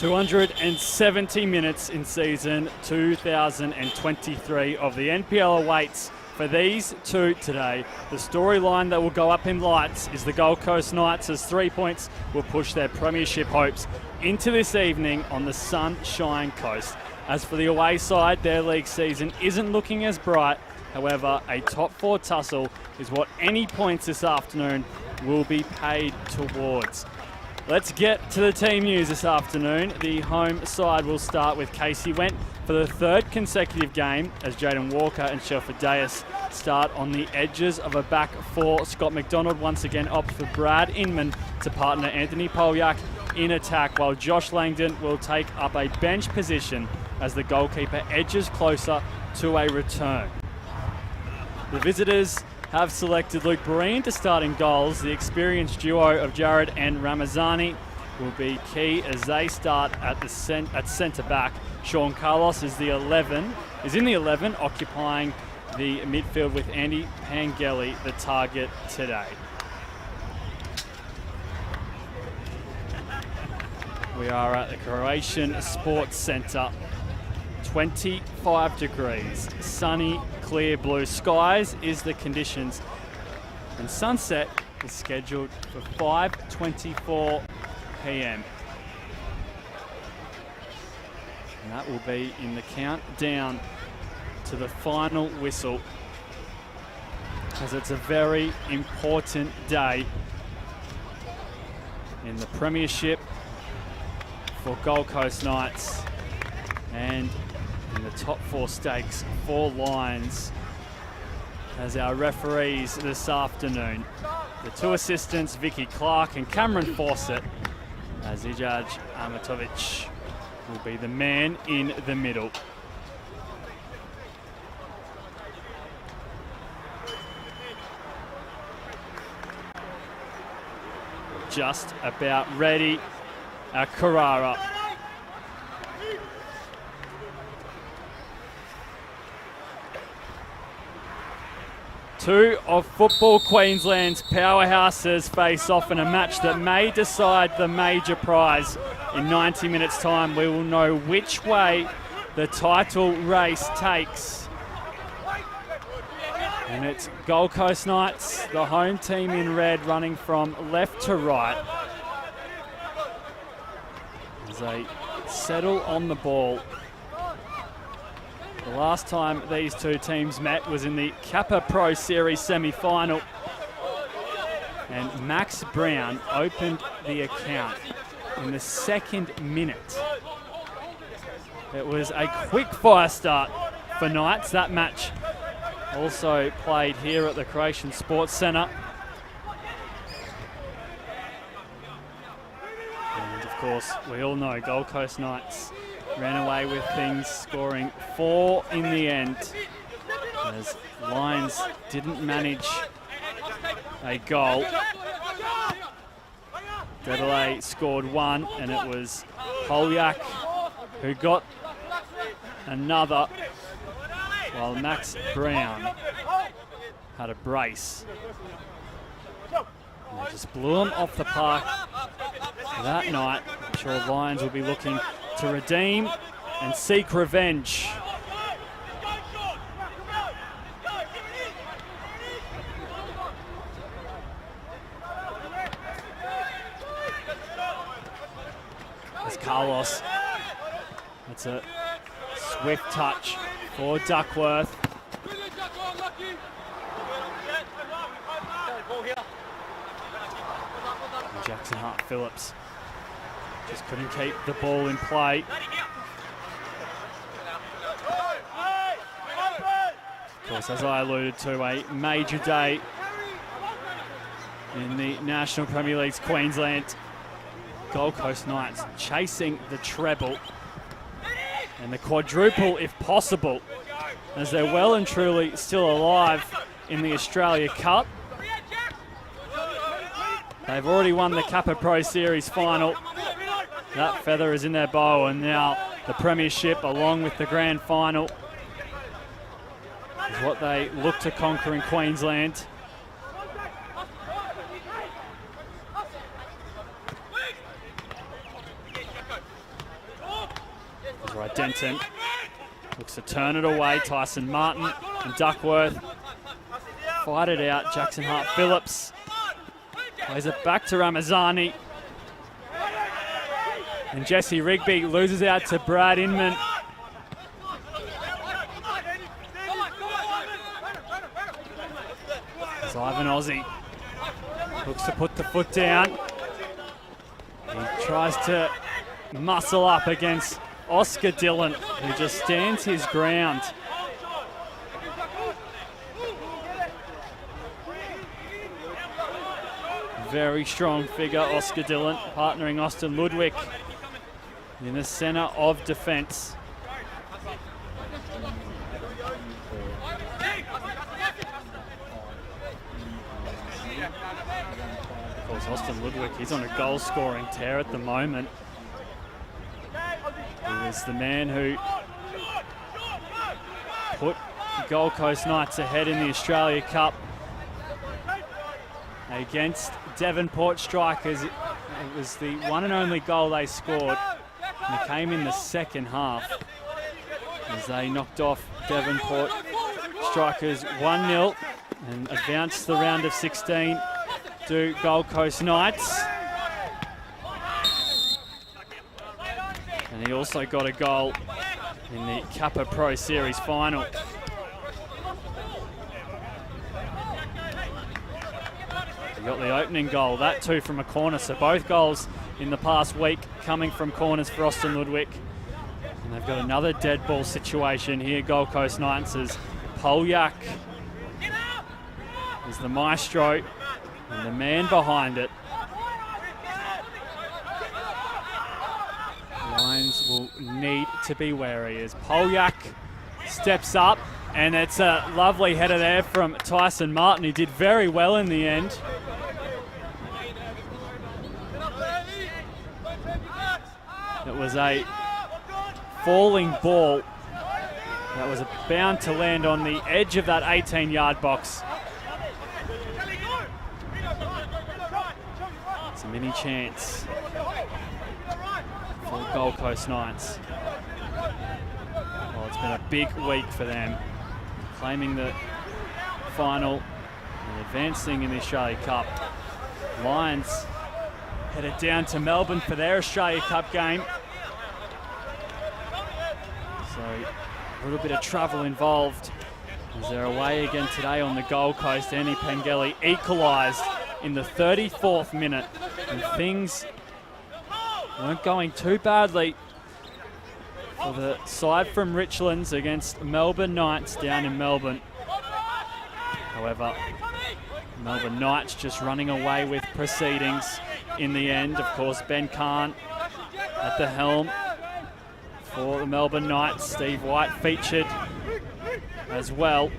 270 minutes in season 2023 of the NPL awaits for these two today. The storyline that will go up in lights is the Gold Coast Knights, as 3 points will push their premiership hopes into this evening on the Sunshine Coast. As for the away side, their league season isn't looking as bright. However, a top four tussle is what any points this afternoon will be paid towards. Let's get to the team news this afternoon. The home side will start with Casey Went for the third consecutive game as Jaden Walker and Shelford Deus start on the edges of a back four. Scott McDonald once again opts for Brad Inman to partner Anthony Polyak in attack, while Josh Langdon will take up a bench position as the goalkeeper edges closer to a return. The visitors have selected Luke Breen to start in goals. The experienced duo of Jared and Ramazani will be key as they start at centre back. Sean Carlos is in the 11, occupying the midfield with Andy Pangeli the target today. We are at the Croatian Sports Centre. 25 degrees, sunny, clear blue skies is the conditions, and sunset is scheduled for 5:24 p.m. And that will be in the countdown to the final whistle, as it's a very important day in the premiership for Gold Coast Knights and in the top four stakes for Lions. As our referees this afternoon, the two assistants, Vicky Clark and Cameron Fawcett, as Ijaj Amatovic will be the man in the middle. Just about ready, Carrara. Two of Football Queensland's powerhouses face off in a match that may decide the major prize. In 90 minutes' time, we will know which way the title race takes. And it's Gold Coast Knights, the home team in red, running from left to right as they settle on the ball. The last time these two teams met was in the Kappa Pro Series semi-final, and Max Brown opened the account in the second minute. It was a quick fire start for Knights. That match also played here at the Croatian Sports Centre. And of course, we all know Gold Coast Knights ran away with things, scoring 4 in the end, as Lions didn't manage a goal. Dedelay scored 1, and it was Polyak who got another, while Max Brown had a brace. And they just blew him off the park that night. I'm sure Lions will be looking to redeem and seek revenge. As Carlos, it's a swift touch for Duckworth. And Jackson Hart-Phillips just couldn't keep the ball in play. Of course, as I alluded to, a major day in the National Premier League's Queensland. Gold Coast Knights chasing the treble and the quadruple if possible, as they're well and truly still alive in the Australia Cup. They've already won the Kappa Pro Series final. That feather is in their bow, and now the premiership along with the grand final is what they look to conquer in Queensland. That's right, Denton looks to turn it away. Tyson Martin and Duckworth fight it out. Jackson Hart-Phillips plays it back to Ramazani. And Jesse Rigby loses out to Brad Inman. As Ivan Ozzie looks to put the foot down. He tries to muscle up against Oscar Dillon, who just stands his ground. Very strong figure, Oscar Dillon, partnering Austin Ludwig in the centre of defence. Of course, Austin Ludwig, he's on a goal-scoring tear at the moment. He was the man who put Gold Coast Knights ahead in the Australia Cup against Devonport Strikers. It was the one and only goal they scored, and it came in the second half as they knocked off Devonport Strikers 1-0 and advanced the round of 16 to Gold Coast Knights. And he also got a goal in the Kappa Pro Series final. He got the opening goal, that too from a corner. So both goals in the past week coming from corners for Austin Ludwig. And they've got another dead ball situation here, Gold Coast Knights, as Polyak is the maestro and the man behind it. Lions will need to be wary as Polyak steps up, and it's a lovely header there from Tyson Martin. He did very well in the end. It was a falling ball that was bound to land on the edge of that 18-yard box. It's a mini chance for Gold Coast Knights. Well, it's been a big week for them, claiming the final and advancing in the Australia Cup. Lions headed down to Melbourne for their Australia Cup game. So a little bit of travel involved as they're away again today on the Gold Coast. Andy Pengelly equalised in the 34th minute, and things weren't going too badly for the side from Richlands against Melbourne Knights down in Melbourne. However, Melbourne Knights just running away with proceedings in the end. Of course, Ben Kahn at the helm for the Melbourne Knights. Steve White featured as well.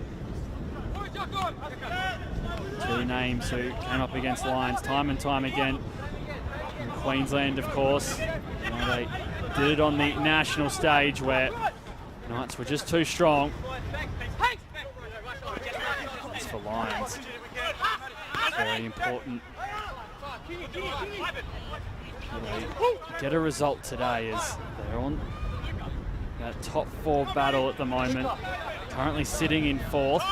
Two names who came up against Lions time and time again. In Queensland, of course. They did it on the national stage where Knights were just too strong. As for Lions, it's very important they get a result today as they're on that top four battle at the moment, currently sitting in fourth.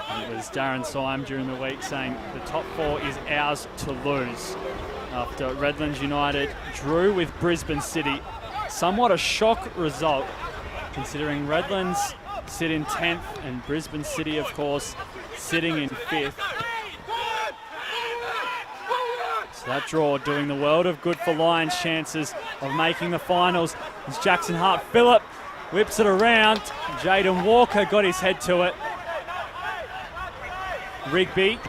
And it was Darren Syme during the week saying the top four is ours to lose after Redlands United drew with Brisbane City. Somewhat a shock result considering Redlands sit in 10th and Brisbane City, of course, sitting in 5th. So that draw doing the world of good for Lions' chances of making the finals as Jackson Hart-Phillips whips it around. Jaden Walker got his head to it. Rigby.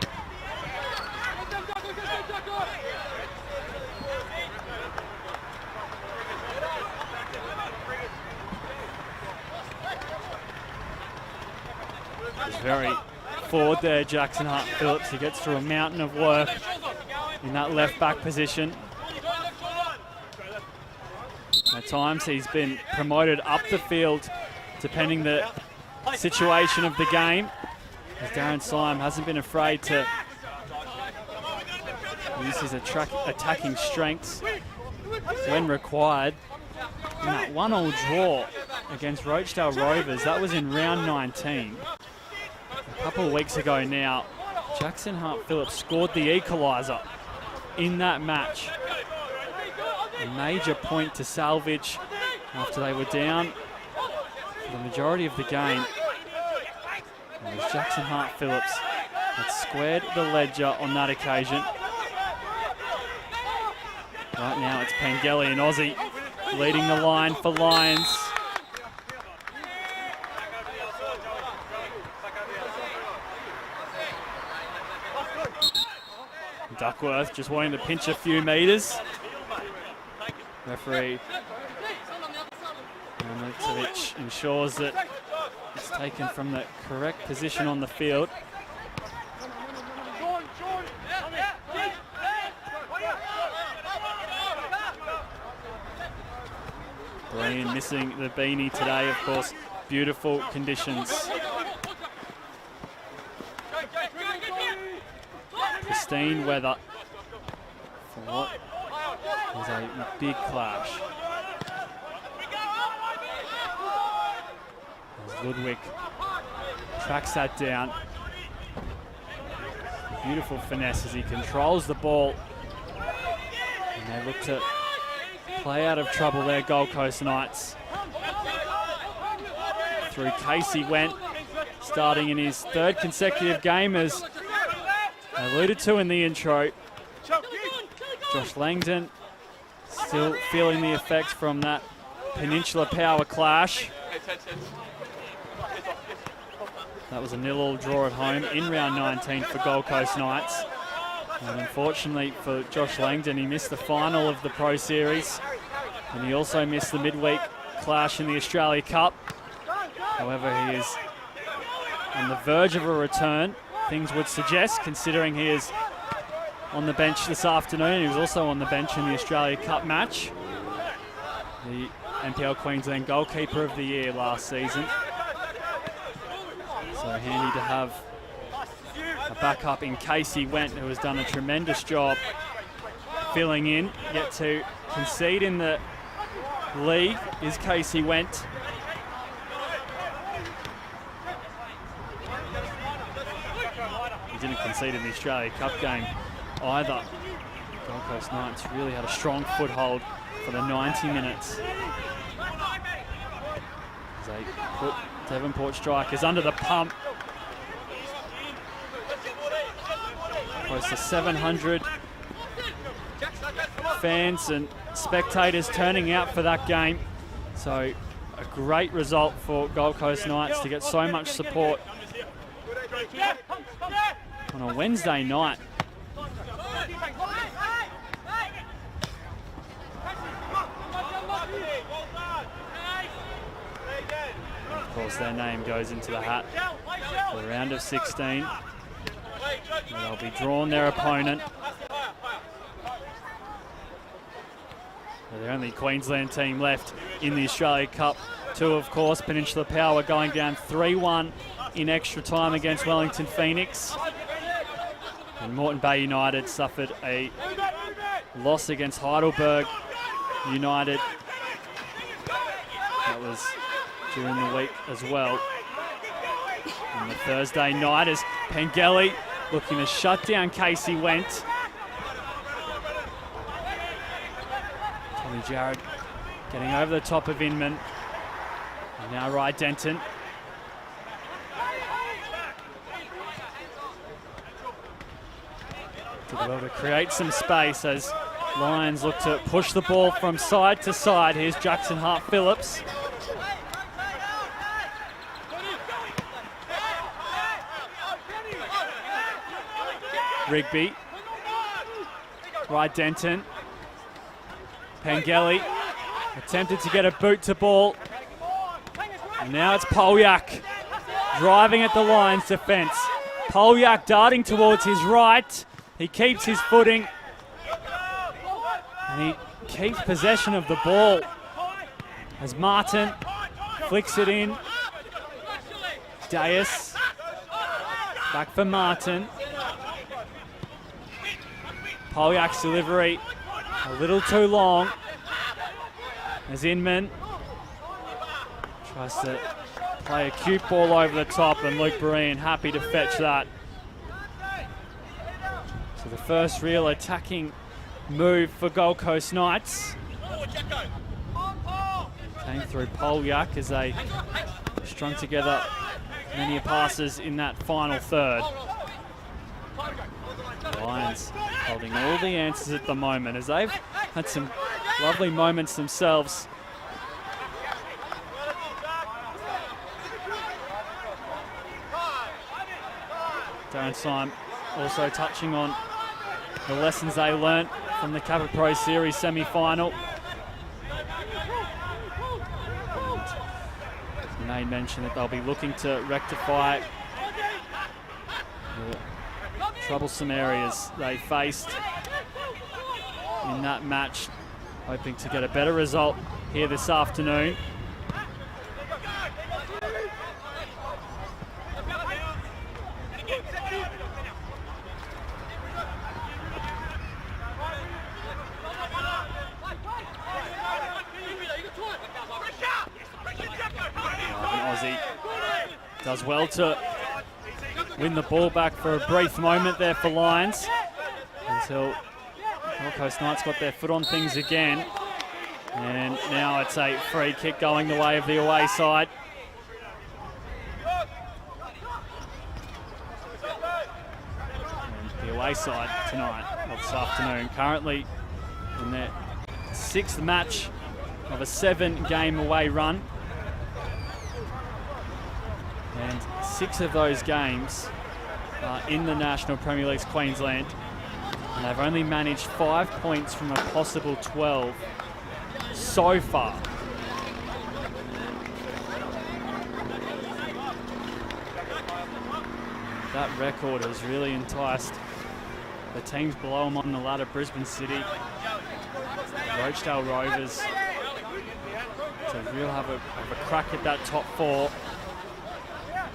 He's very forward there, Jackson Hart-Phillips. He gets through a mountain of work in that left back position. At times he's been promoted up the field depending the situation of the game. As Darren Syme hasn't been afraid to use his attacking strengths when required. In that 1-1 draw against Rochdale Rovers, that was in round 19. A couple of weeks ago now, Jackson Hart-Phillips scored the equaliser in that match. A major point to salvage after they were down for the majority of the game. It was Jackson Hart-Phillips that squared the ledger on that occasion. Right now it's Pengelly and Aussie leading the line for Lions. Duckworth just wanting to pinch a few metres. Referee Militovic ensures that it's taken from the correct position on the field. Breen missing the beanie today, of course. Beautiful conditions. Pristine weather for what is a big clash. As Ludwig tracks that down. Beautiful finesse as he controls the ball. And they look to play out of trouble there, Gold Coast Knights. Through Casey Went, starting in his third consecutive game, as I alluded to in the intro. Josh Langdon still feeling the effects from that Peninsula Power clash. That was a 0-0 draw at home in round 19 for Gold Coast Knights. And unfortunately for Josh Langdon, he missed the final of the Pro Series, and he also missed the midweek clash in the Australia Cup. However, he is on the verge of a return, things would suggest, considering he is on the bench this afternoon. He was also on the bench in the Australia Cup match. The NPL Queensland Goalkeeper of the Year last season. So handy to have a backup in Casey Went, who has done a tremendous job filling in. Yet to concede in the league is Casey Went. He didn't concede in the Australia Cup game either. Gold Coast Knights really had a strong foothold for the 90 minutes. As they put Devonport strikers under the pump. Close to 700 fans and spectators turning out for that game. So a great result for Gold Coast Knights to get so much support on a Wednesday night. Of course, their name goes into the hat for the round of 16. They'll be drawn their opponent. They're the only Queensland team left in the Australia Cup. Two, of course, Peninsula Power going down 3-1 in extra time against Wellington Phoenix. And Moreton Bay United suffered a loss against Heidelberg United. That was during the week as well. On the Thursday night, as Pengelly looking to shut down Casey Went. Tommy Jarrett getting over the top of Inman. And now Rye Denton. To be able to create some space as Lions look to push the ball from side to side. Here's Jackson Hart-Phillips. Rigby. Rye Denton. Pengelly attempted to get a boot to ball. And now it's Polyak driving at the Lions defence. Polyak darting towards his right. He keeps his footing. And he keeps possession of the ball as Martin flicks it in. Deus. Back for Martin. Polyak's delivery a little too long as Inman tries to play a cute ball over the top, and Luke Breen happy to fetch that. So the first real attacking move for Gold Coast Knights came through Polyak as they strung together many passes in that final third. The Lions holding all the answers at the moment as they've had some lovely moments themselves. Darren Syme also touching on the lessons they learnt from the Capra Pro Series semi-final. And they mentioned that they'll be looking to rectify the troublesome areas they faced in that match, hoping to get a better result here this afternoon. Aussie does well to win the ball back for a brief moment there for Lions until Gold Coast Knights got their foot on things again. And now it's a free kick going the way of the away side. And the away side tonight, or this afternoon, currently in their 6th match of a 7-game away run. And 6 of those games are in the National Premier League's Queensland. And they've only managed 5 points from a possible 12 so far. That record has really enticed the teams below them on the ladder. Brisbane City, Rochedale Rovers, to really have a crack at that top 4.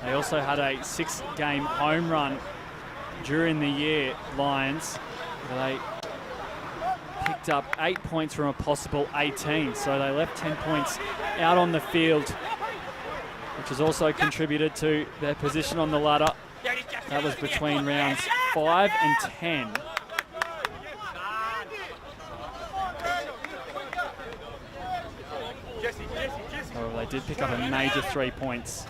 They also had a 6-game home run during the year, Lions, where they picked up 8 points from a possible 18. So they left 10 points out on the field, which has also contributed to their position on the ladder. That was between rounds 5 and 10. However, they did pick up a major 3 points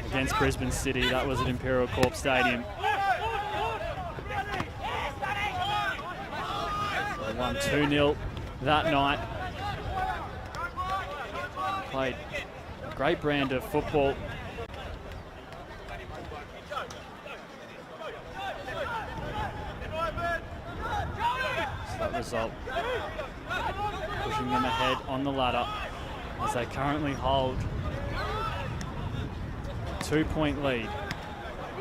against Brisbane City. That was at Imperial Corp Stadium. So won 2-0 that night. Played a great brand of football. So that result pushing them ahead on the ladder as they currently hold a 2-point lead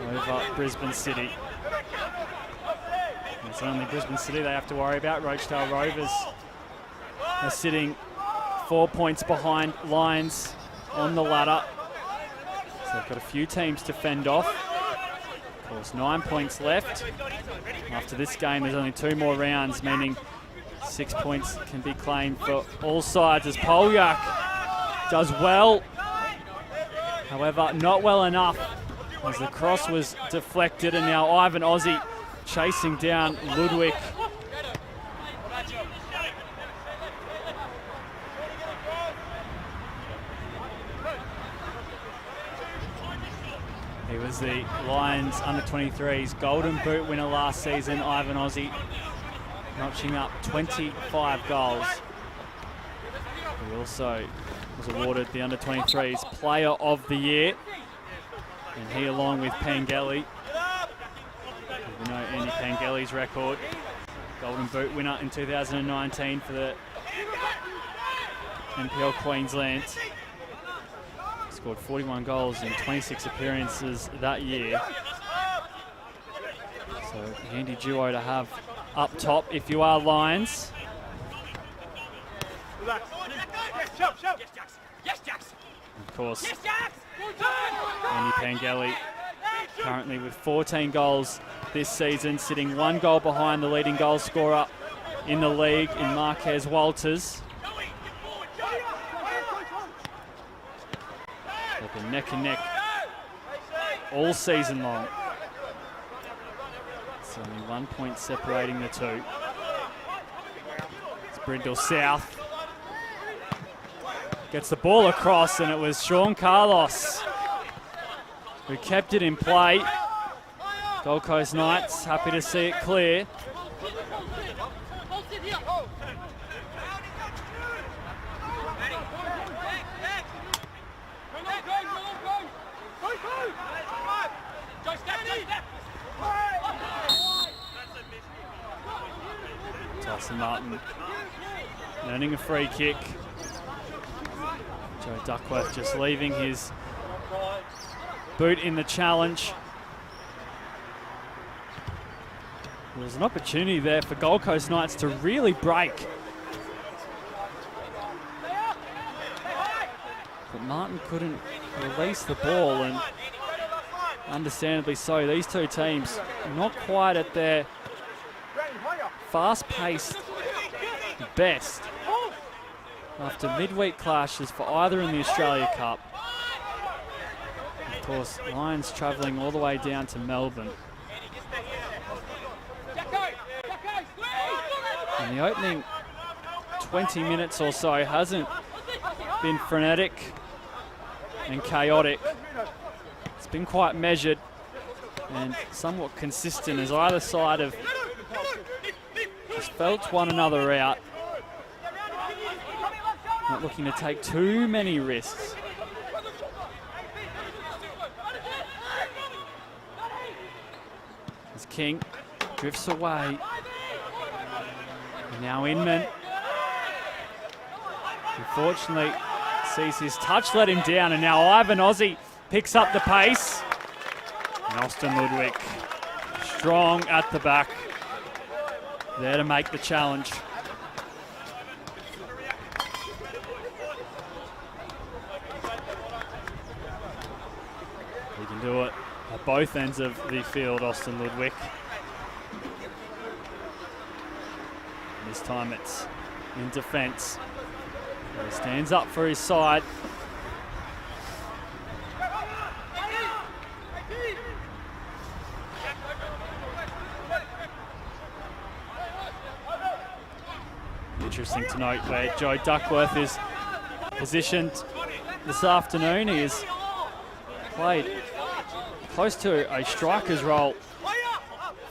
over Brisbane City. And it's only Brisbane City they have to worry about. Rochedale Rovers are sitting 4 points behind Lions on the ladder. So they've got a few teams to fend off. Of course, 9 points left. After this game, there's only 2 more rounds, meaning 6 points can be claimed for all sides as Polyak does well. However, not well enough as the cross was deflected, and now Ivan Aussie chasing down Ludwig. He was the Lions under-23's Golden Boot winner last season, Ivan Aussie, notching up 25 goals. He also was awarded the under-23's Player of the Year. And he, along with Pangeli, you know Andy Pangeli's record, Golden Boot winner in 2019 for the NPL Queensland. Scored 41 goals in 26 appearances that year. So handy duo to have up top if you are Lions. Of course, Andy Pangeli currently with 14 goals this season, sitting 1 goal behind the leading goal scorer in the league in Marquez Walters. They've been neck and neck all season long. It's only 1 point separating the two. It's Brindle South. Gets the ball across, and it was Sean Carlos who kept it in play. Gold Coast Knights happy to see it clear. Tyson Martin earning a free kick. Joe Duckworth just leaving his boot in the challenge. There's an opportunity there for Gold Coast Knights to really break. But Martin couldn't release the ball, and understandably so. These two teams not quite at their fast-paced best after midweek clashes for either in the Australia Cup. Of course, Lions travelling all the way down to Melbourne. And the opening 20 minutes or so hasn't been frenetic and chaotic. It's been quite measured and somewhat consistent as either side have just felt one another out. Not looking to take too many risks. As King drifts away. And now Inman, unfortunately, sees his touch let him down, and now Ivan Ozzie picks up the pace. And Austin Ludwig, strong at the back, there to make the challenge. He can do it at both ends of the field, Austin Ludwig. This time it's in defence. He stands up for his side. Interesting to note where Joe Duckworth is positioned this afternoon. He has played close to a striker's role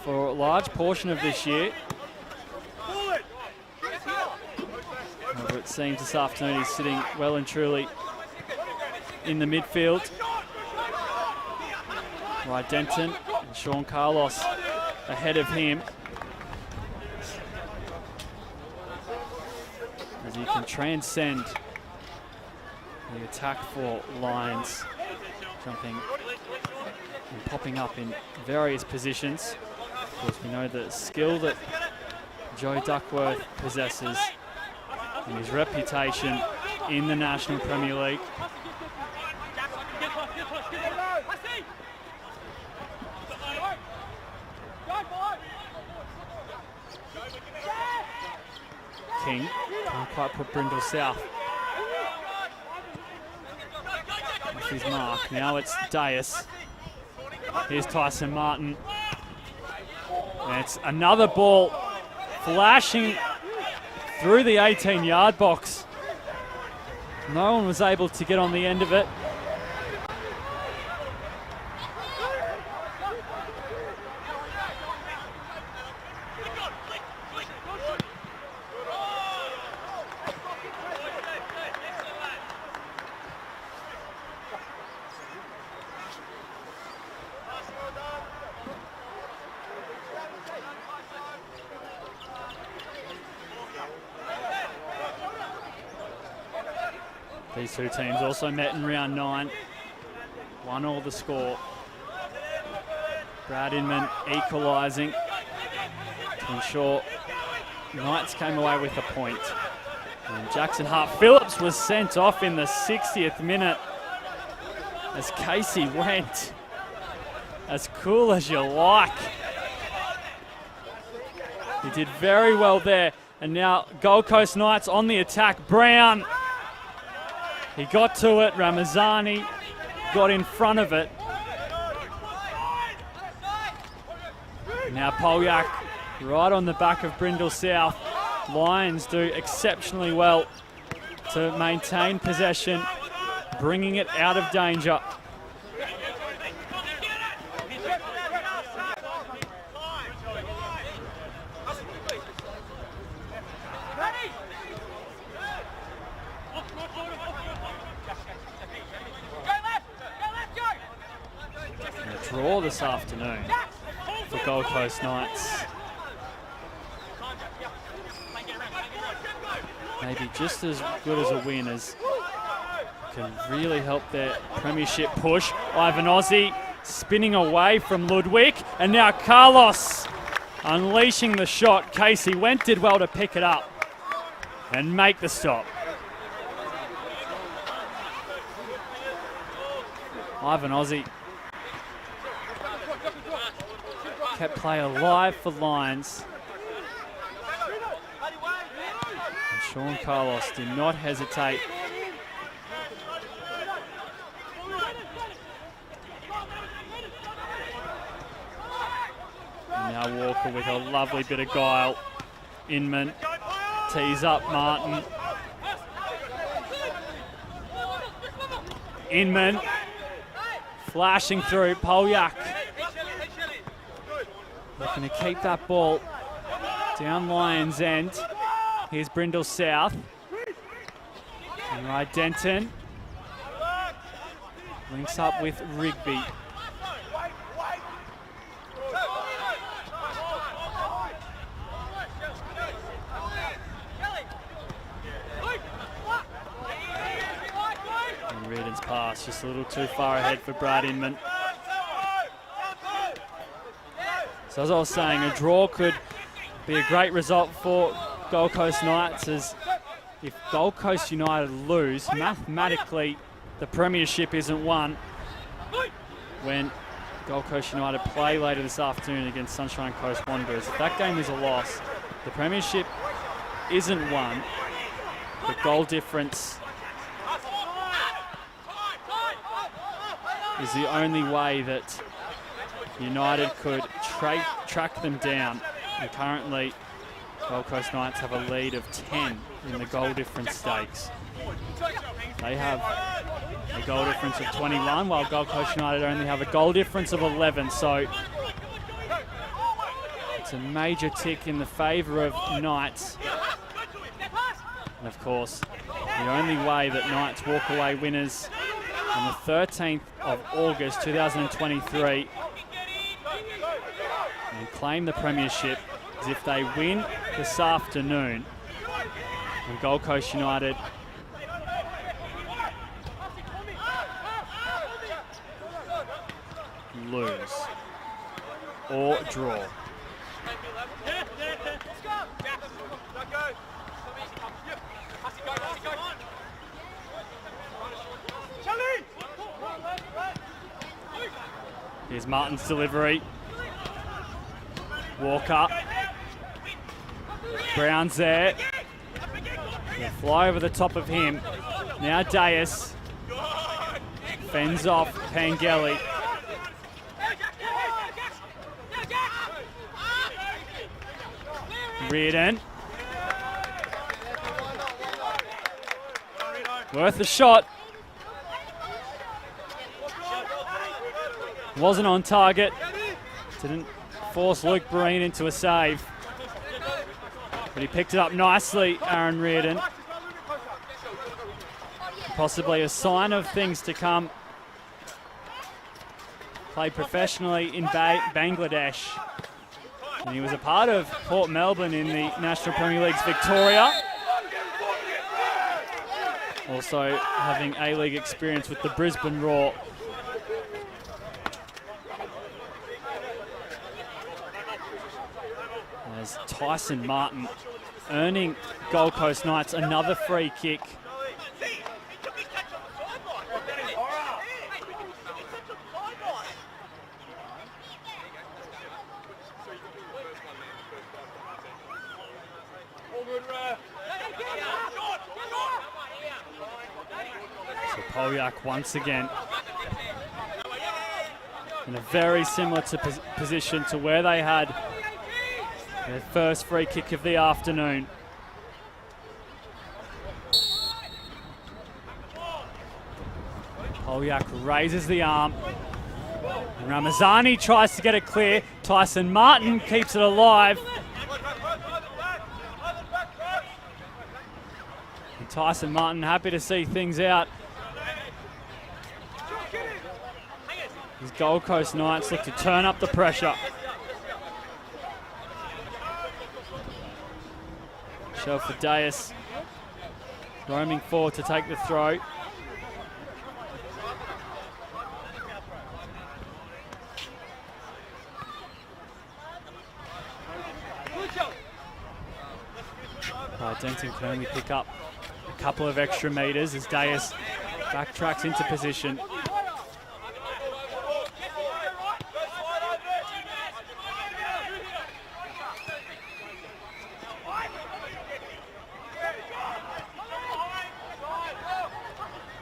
for a large portion of this year. However, it seems this afternoon he's sitting well and truly in the midfield. Right, Denton and Sean Carlos ahead of him. As he can transcend the attack for Lions, jumping and popping up in various positions. Of course, we know the skill that Joe Duckworth possesses and his reputation in the National Premier League. King can't quite put Brindle South off his mark. Now it's Deus. Here's Tyson Martin. And it's another ball flashing through the 18-yard box. No one was able to get on the end of it. These two teams also met in round 9. 1-1 the score. Brad Inman equalising to ensure Knights came away with a point. And Jackson Hart-Phillips was sent off in the 60th minute as Casey went as cool as you like He did very well there. And now Gold Coast Knights on the attack. Brown. He got to it. Ramazani got in front of it. Now Polyak right on the back of Brindle South. Lions do exceptionally well to maintain possession, bringing it out of danger. A draw this afternoon for Gold Coast Knights. Maybe just as good as a win as can really help their premiership push. Ivan Ozzy spinning away from Ludwig, and now Carlos unleashing the shot. Casey Went did well to pick it up and make the stop. Ivan Ozzy kept play alive for Lions. And Sean Carlos did not hesitate. And now Walker with a lovely bit of guile. Inman tees up Martin. Inman flashing through. Polyak looking to keep that ball down Lions end. Here's Brindle South. And right, Denton links up with Rigby. And Reardon's pass just a little too far ahead for Brad Inman. So as I was saying, a draw could be a great result for Gold Coast Knights, as if Gold Coast United lose, mathematically the premiership isn't won when Gold Coast United play later this afternoon against Sunshine Coast Wanderers. If that game is a loss, the premiership isn't won. The goal difference is the only way that United could track them down. And currently, Gold Coast Knights have a lead of 10 in the goal difference stakes. They have a goal difference of 21, while Gold Coast United only have a goal difference of 11. So it's a major tick in the favour of Knights. And of course, the only way that Knights walk away winners on the 13th of August 2023 and claim the premiership is if they win this afternoon and Gold Coast United lose or draw. Here's Martin's delivery. Walker. Brown's there. They'll fly over the top of him. Now Deus fends off Pangeli. Reardon. Worth a shot. Wasn't on target. Didn't force Luke Breen into a save. But he picked it up nicely, Aaron Reardon. Possibly a sign of things to come. Played professionally in Bangladesh. And he was a part of Port Melbourne in the National Premier League's Victoria. Also having A-League experience with the Brisbane Roar. As Tyson Martin earning Gold Coast Knights another free kick. So Polyak once again in a very similar position to where they had their first free kick of the afternoon. Polyak raises the arm. And Ramazani tries to get it clear. Tyson Martin keeps it alive. And Tyson Martin happy to see things out. His Gold Coast Knights look to turn up the pressure. Shelford-Deus roaming forward to take the throw. Denton can only pick up a couple of extra metres as Deus backtracks into position.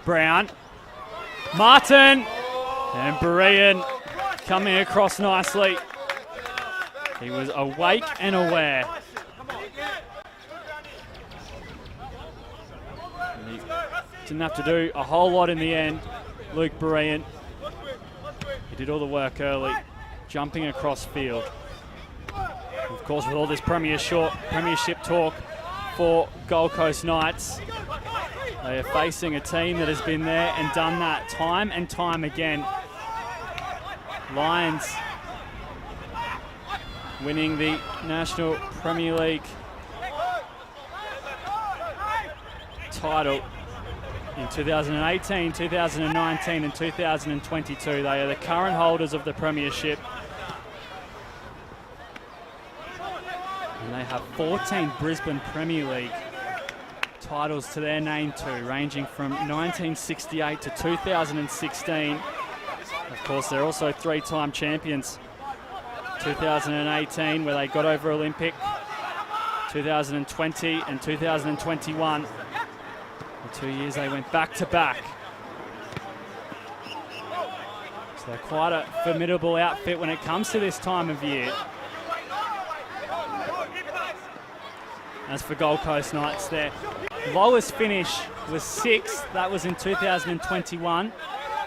Brown, Martin, and Berean coming across nicely. He was awake and aware. Didn't have to do a whole lot in the end. Luke Berean, he did all the work early, jumping across field. Of course, with all this premiership talk for Gold Coast Knights, they are facing a team that has been there and done that time and time again. Lions winning the National Premier League title in 2018, 2019 and 2022. They are the current holders of the premiership. And they have 14 Brisbane Premier League titles to their name too, ranging from 1968 to 2016. Of course, they're also three-time champions. 2018, where they got over Olympic. 2020 and 2021. The 2 years they went back-to-back. So they're quite a formidable outfit when it comes to this time of year. As for Gold Coast Knights, their lowest finish was 6th. That was in 2021.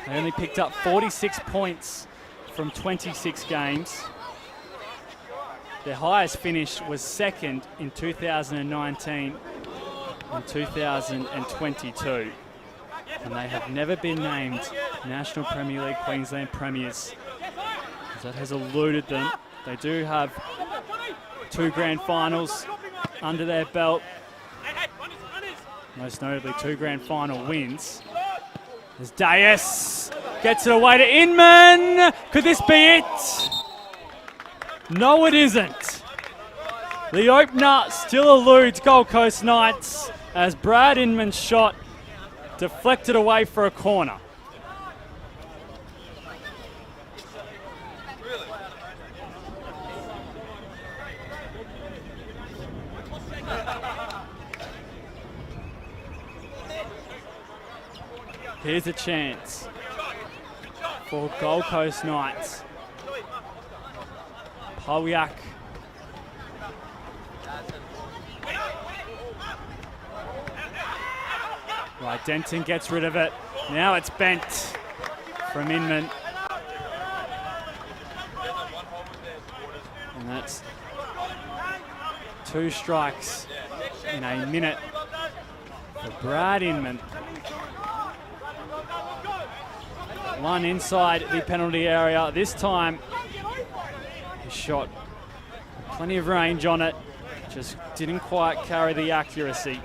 They only picked up 46 points from 26 games. Their highest finish was 2nd in 2019 and 2022. And they have never been named National Premier League Queensland Premiers. That has eluded them. They do have 2 grand finals under their belt. Most notably 2 grand final wins. As Deus gets it away to Inman. Could this be it? No, it isn't. The opener still eludes Gold Coast Knights as Brad Inman's shot deflected away for a corner. Here's a chance for Gold Coast Knights. Polyak. Right, Denton gets rid of it. Now it's bent from Inman. And that's 2 strikes in a minute for Brad Inman. 1 inside the penalty area. This time, his shot, plenty of range on it, just didn't quite carry the accuracy.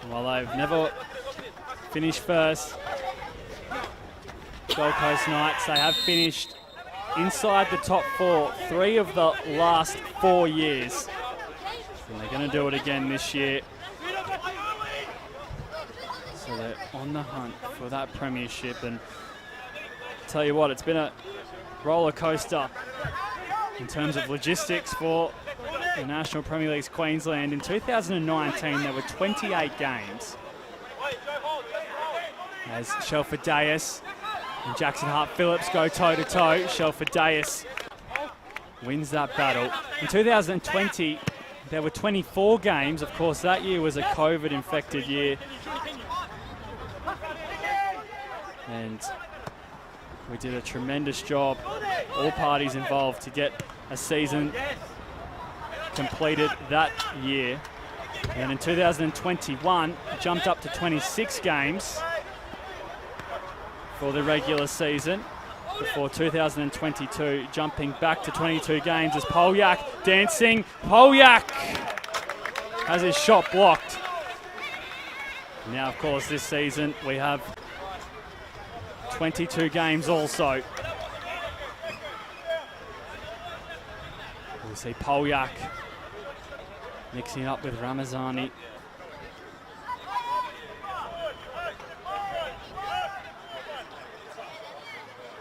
Well, they've never finished first. Gold Coast Knights, they have finished inside the top 4 3 of the last 4 years. And they're going to do it again this year. So they're on the hunt for that premiership. And tell you what, it's been a roller coaster in terms of logistics for the National Premier League's Queensland. In 2019, there were 28 games as Shelford Dayas and Jackson Hart-Phillips go toe-to-toe. Shelford Dayas wins that battle. In 2020, there were 24 games. Of course, that year was a COVID-infected year. And we did a tremendous job, all parties involved, to get a season completed that year. And in 2021, jumped up to 26 games for the regular season, before 2022 jumping back to 22 games as Polyak dancing. Polyak has his shot blocked. Now, of course, this season we have 22 games also. We see Polyak mixing it up with Ramazani.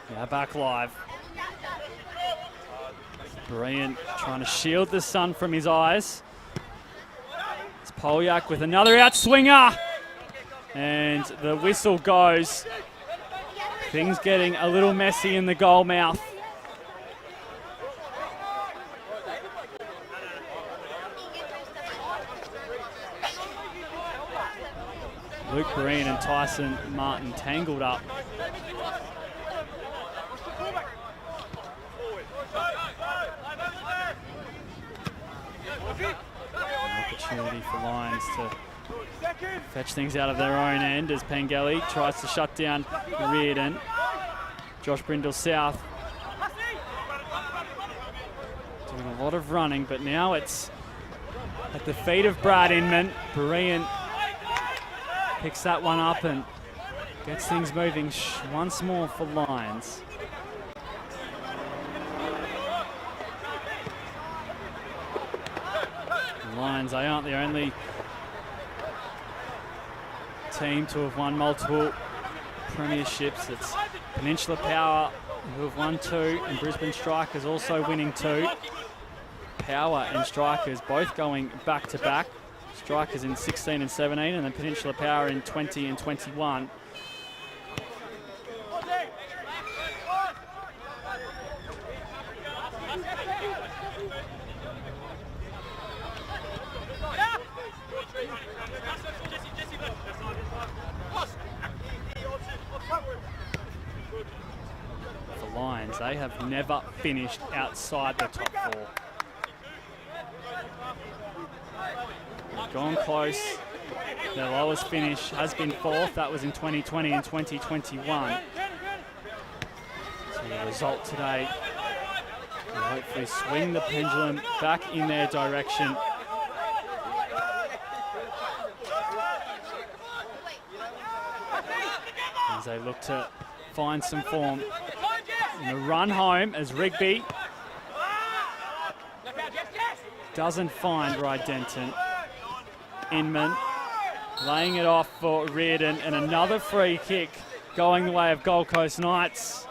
Now back live. Brian trying to shield the sun from his eyes. It's Polyak with another outswinger. And the whistle goes. Things getting a little messy in the goal mouth. Luke Green and Tyson Martin tangled up. An opportunity for Lions to fetch things out of their own end as Pengelly tries to shut down Reardon. Josh Brindle South doing a lot of running, but now it's at the feet of Brad Inman. Berean picks that one up and gets things moving once more for Lions. The Lions, they aren't the only team to have won multiple premierships. It's Peninsula Power who have won 2, and Brisbane Strikers also winning 2. Power and Strikers both going back to back. Strikers in 16 and 17, and then Peninsula Power in 20 and 21. For Lions, they have never finished outside the top 4. Gone close. Their lowest finish has been 4th. That was in 2020 and 2021. So the result today will hopefully swing the pendulum back in their direction. As they look to find some form in the run home as Rigby doesn't find Rydenton. Inman laying it off for Reardon, and another free kick going the way of Gold Coast Knights.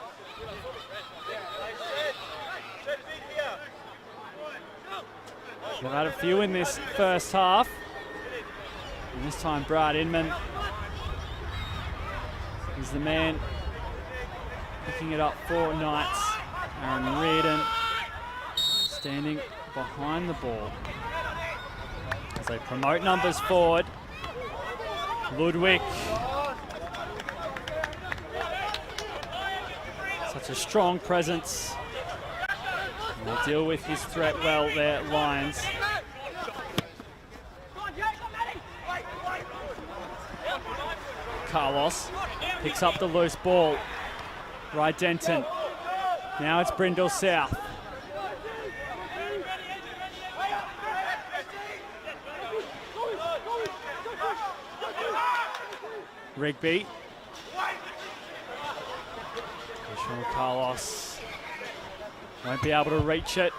They've had a few in this first half, and this time Brad Inman is the man picking it up for Knights. Aaron Reardon standing behind the ball as they promote numbers forward. Ludwig, such a strong presence. And they deal with his threat well there, Lions. Carlos picks up the loose ball. Rydenton. Now it's Brindle South. Rigby. Carlos Won't be able to reach it.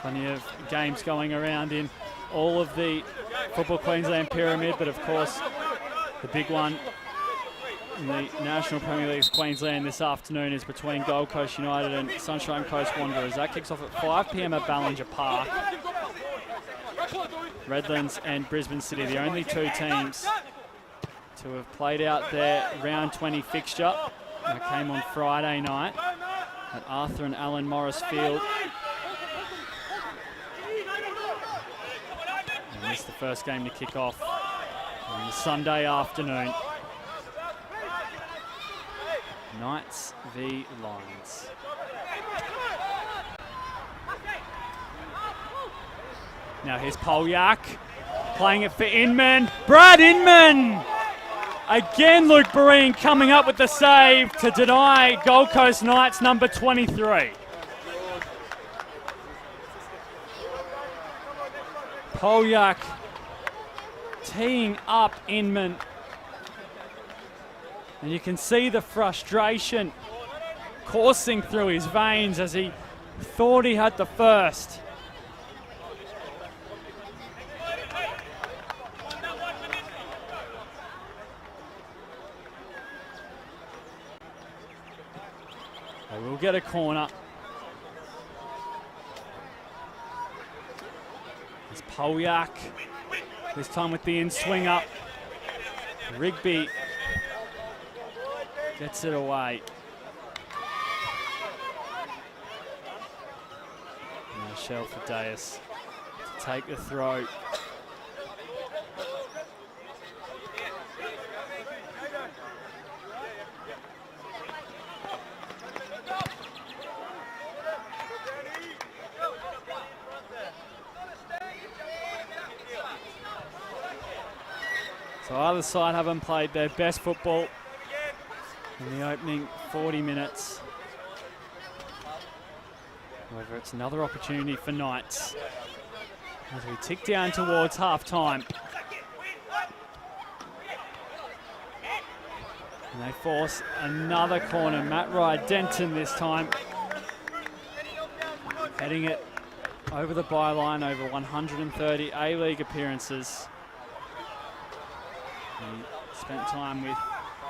Plenty of games going around in all of the Football Queensland pyramid, but of course the big one in the National Premier League Queensland this afternoon is between Gold Coast United and Sunshine Coast Wanderers. That kicks off at 5 p.m. at Ballinger Park. Redlands and Brisbane City, the only two teams to have played out their round 20 fixture. That came on Friday night at Arthur and Alan Morris Field. And this is the first game to kick off on the Sunday afternoon. Knights v Lions. Now here's Polyak playing it for Inman. Brad Inman! Again, Luke Breen coming up with the save to deny Gold Coast Knights number 23. Polyak teeing up Inman. And you can see the frustration coursing through his veins as he thought he had the first. They will get a corner. It's Polyak, this time with the in-swing up. Rigby gets it away. Now Shell for Deus to take the throw. So either side haven't played their best football in the opening 40 minutes. However, it's another opportunity for Knights as we tick down towards half-time. And they force another corner. Matt Rye-Denton this time. Heading it over the byline, over 130 A-League appearances. He spent time with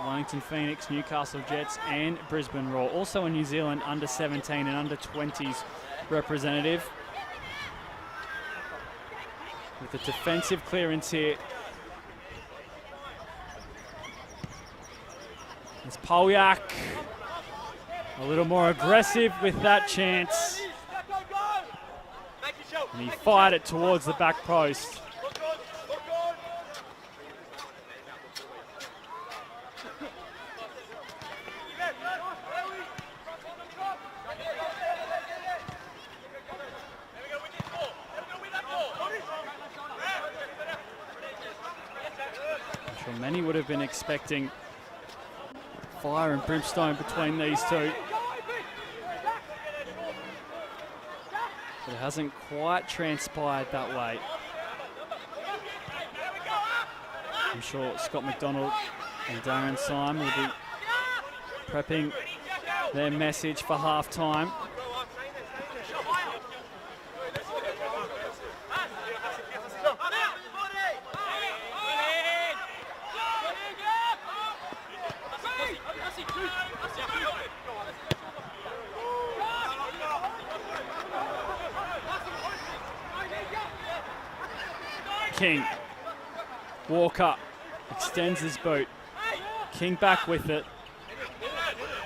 Wellington Phoenix, Newcastle Jets and Brisbane Roar. Also a New Zealand under-17 and under-20s representative. With a defensive clearance here. It's Polyak. A little more aggressive with that chance. And he fired it towards the back post. Many would have been expecting fire and brimstone between these two. But it hasn't quite transpired that way. I'm sure Scott McDonald and Darren Syme will be prepping their message for half-time. King. Walker extends his boot. King back with it.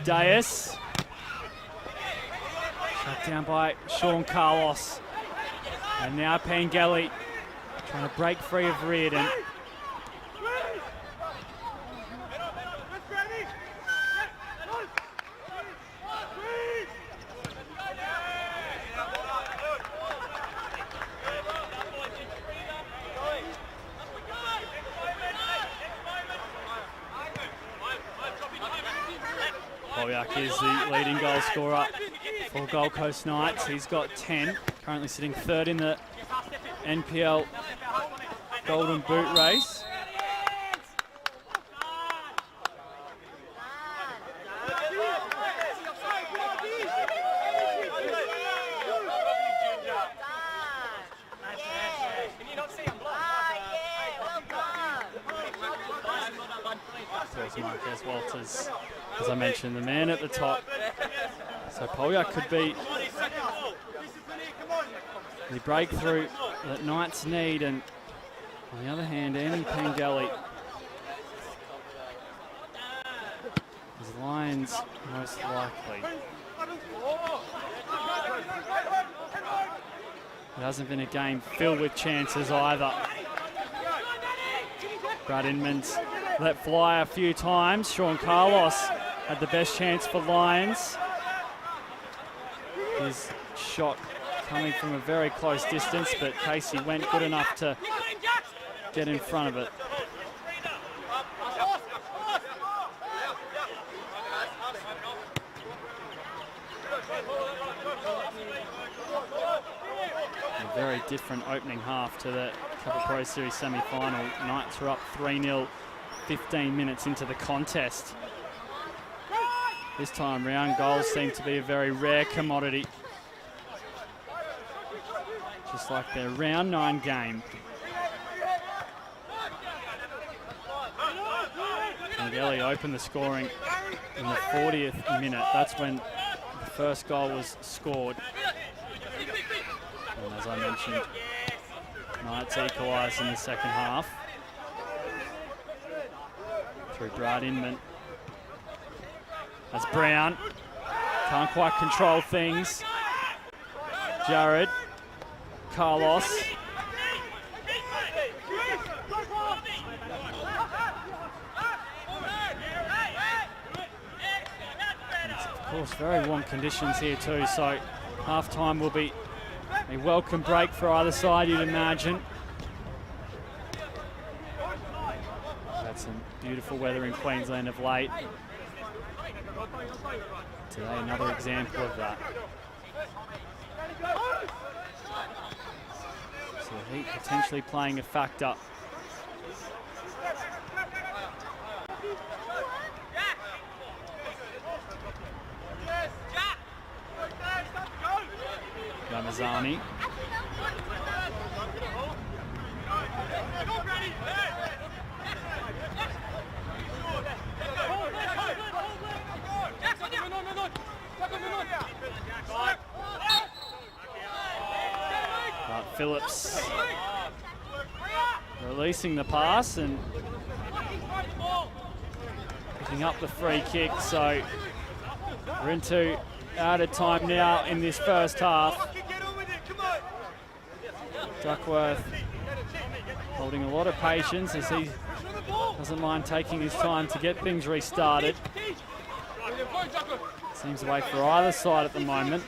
Deus. Shut down by Sean Carlos. And now Pangeli trying to break free of Reardon. Polyak is the leading goal scorer for Gold Coast Knights. He's got 10, currently sitting third in the NPL Golden Boot race. There's Marquez Walters, as I mentioned, the man at the top. So Polya could be the breakthrough that Knights need, and on the other hand, Annie Pengelly is Lions most likely. It hasn't been a game filled with chances either. Brad Inman's let fly a few times. Sean Carlos had the best chance for Lions. His shot coming from a very close distance, but Casey went good enough to get in front of it. A very different opening half to the Cup Pro Series semi-final. Knights were up 3-0 15 minutes into the contest. This time round, goals seem to be a very rare commodity. Just like their round 9 game. Pengelly opened the scoring in the 40th minute. That's when the first goal was scored. And as I mentioned, Knights equalised in the second half through Brad Inman. As Brown can't quite control things. Jared, Carlos. It's of course very warm conditions here too, so half-time will be a welcome break for either side, you'd imagine. We've had some beautiful weather in Queensland of late. Today, another example of that. So the heat potentially playing a factor. Ramazani. But Phillips releasing the pass and picking up the free kick. So we're into added time now in this first half. Duckworth holding a lot of patience as he doesn't mind taking his time to get things restarted. Seems the way for either side at the moment.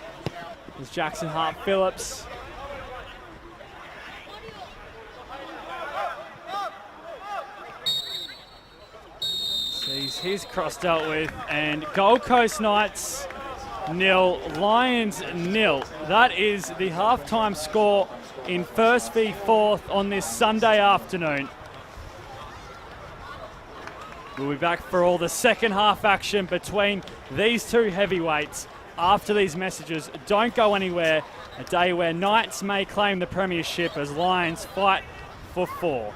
There's Jackson Hart Phillips. Sees his cross dealt with, and Gold Coast Knights 0, Lions 0. That is the halftime score in first v fourth on this Sunday afternoon. We'll be back for all the second half action between these two heavyweights after these messages. Don't go anywhere. A day where Knights may claim the premiership as Lions fight for 4.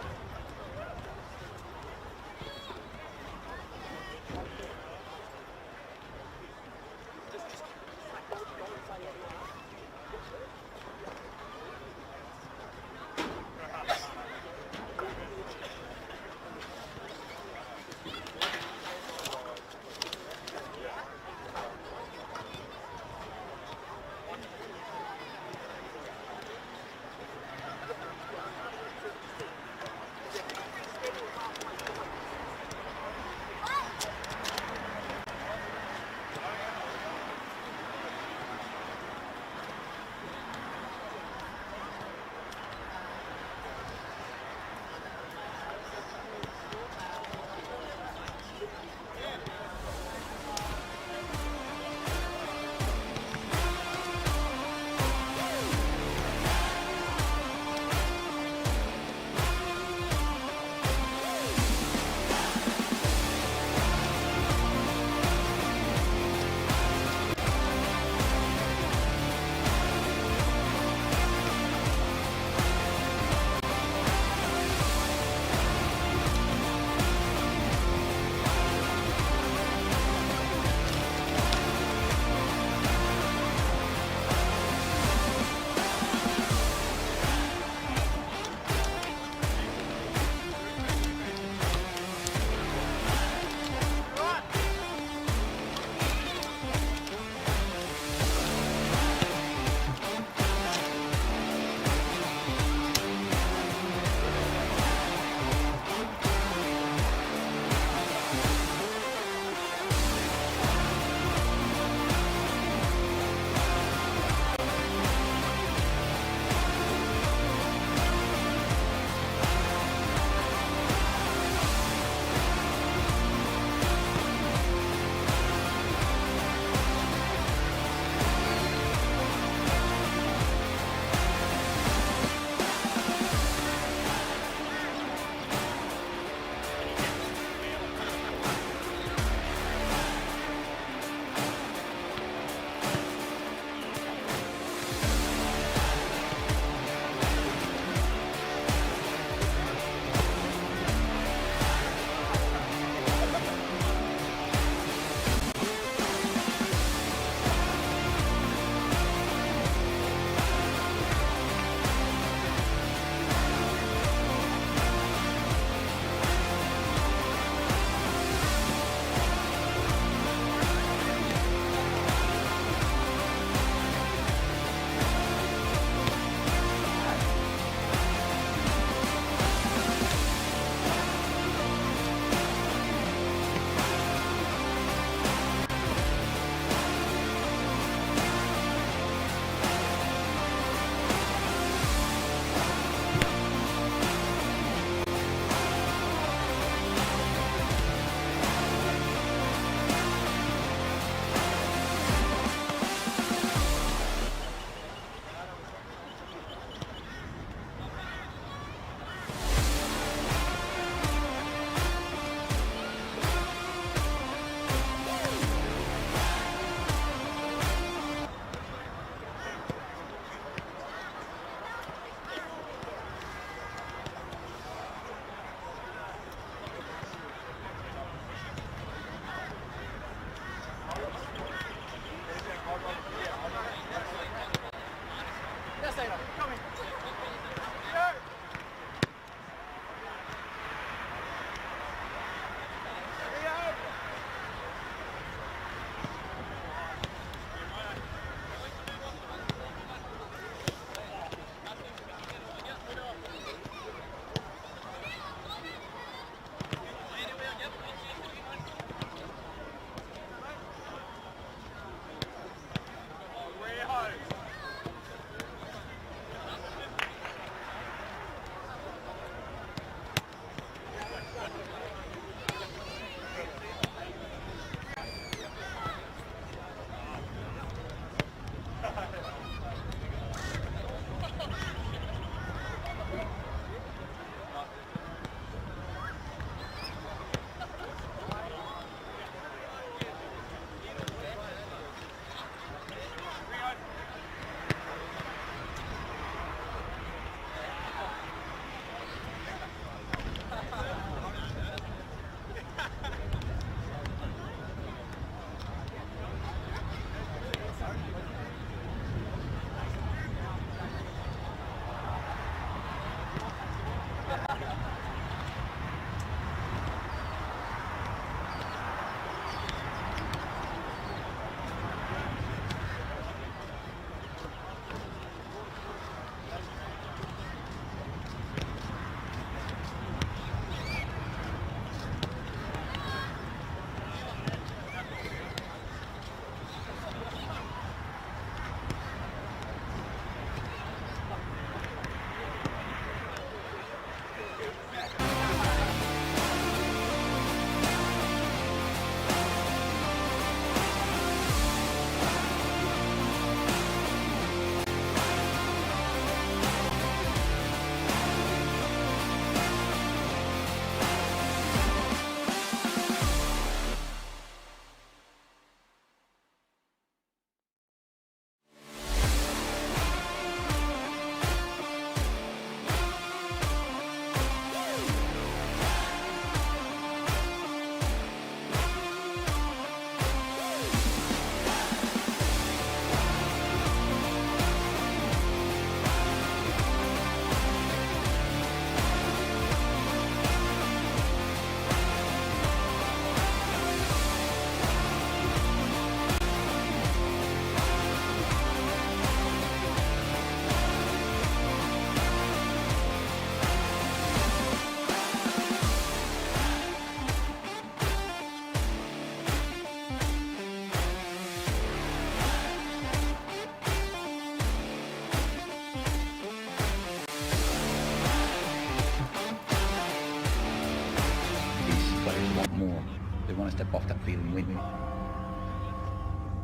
want to step off that field and win.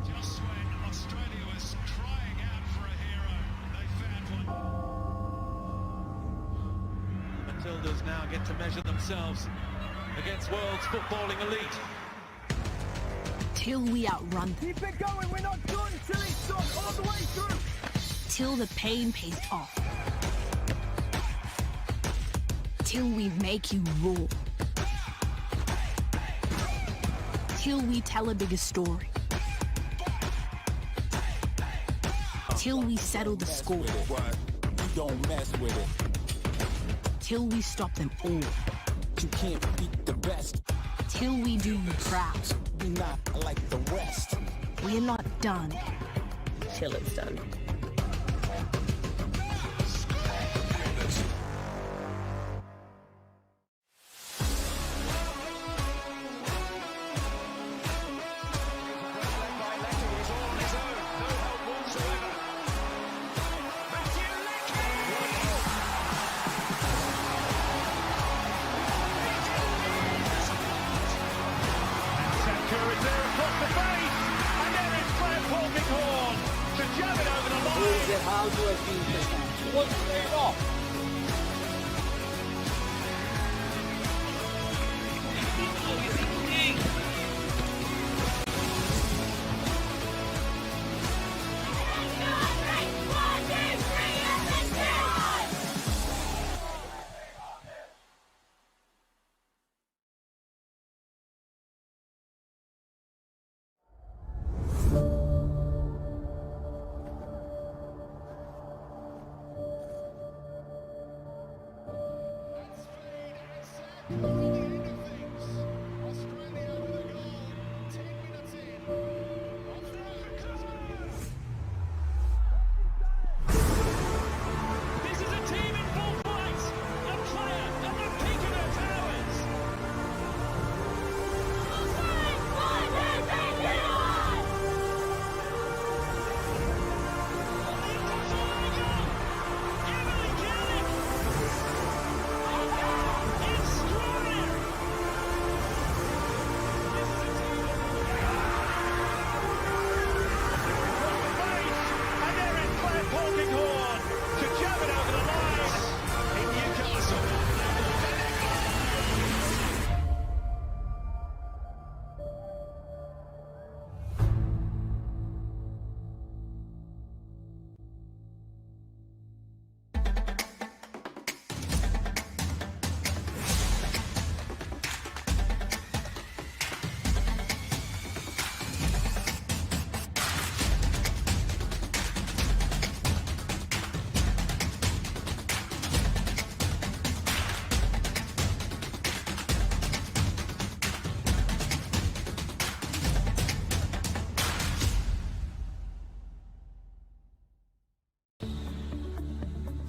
Just when Australia was crying out for a hero, they found one. Matildas now get to measure themselves against world's footballing elite. Till we outrun them. Keep it going, we're not done till it's done, all the way through. Till the pain pays off. Till we make you roar. Till we tell a bigger story. Till we settle the score. You don't mess with it. Till we stop them all. You can't beat the best. Till we do you proud. We're not like the rest. We're not done. Till it's done. How do I feel this time? What's going on?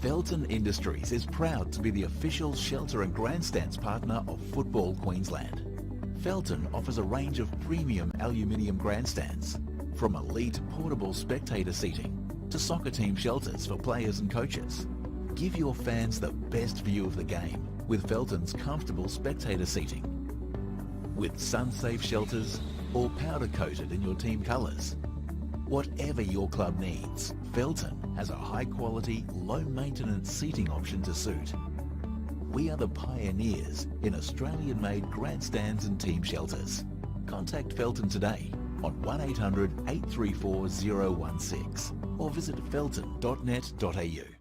Felton Industries is proud to be the official shelter and grandstands partner of Football Queensland. Felton offers a range of premium aluminium grandstands, from elite portable spectator seating to soccer team shelters for players and coaches. Give your fans the best view of the game with Felton's comfortable spectator seating. With sun-safe shelters or powder-coated in your team colours. Whatever your club needs, Felton has a high-quality, low-maintenance seating option to suit. We are the pioneers in Australian-made grandstands and team shelters. Contact Felton today on 1800 834 016 or visit felton.net.au.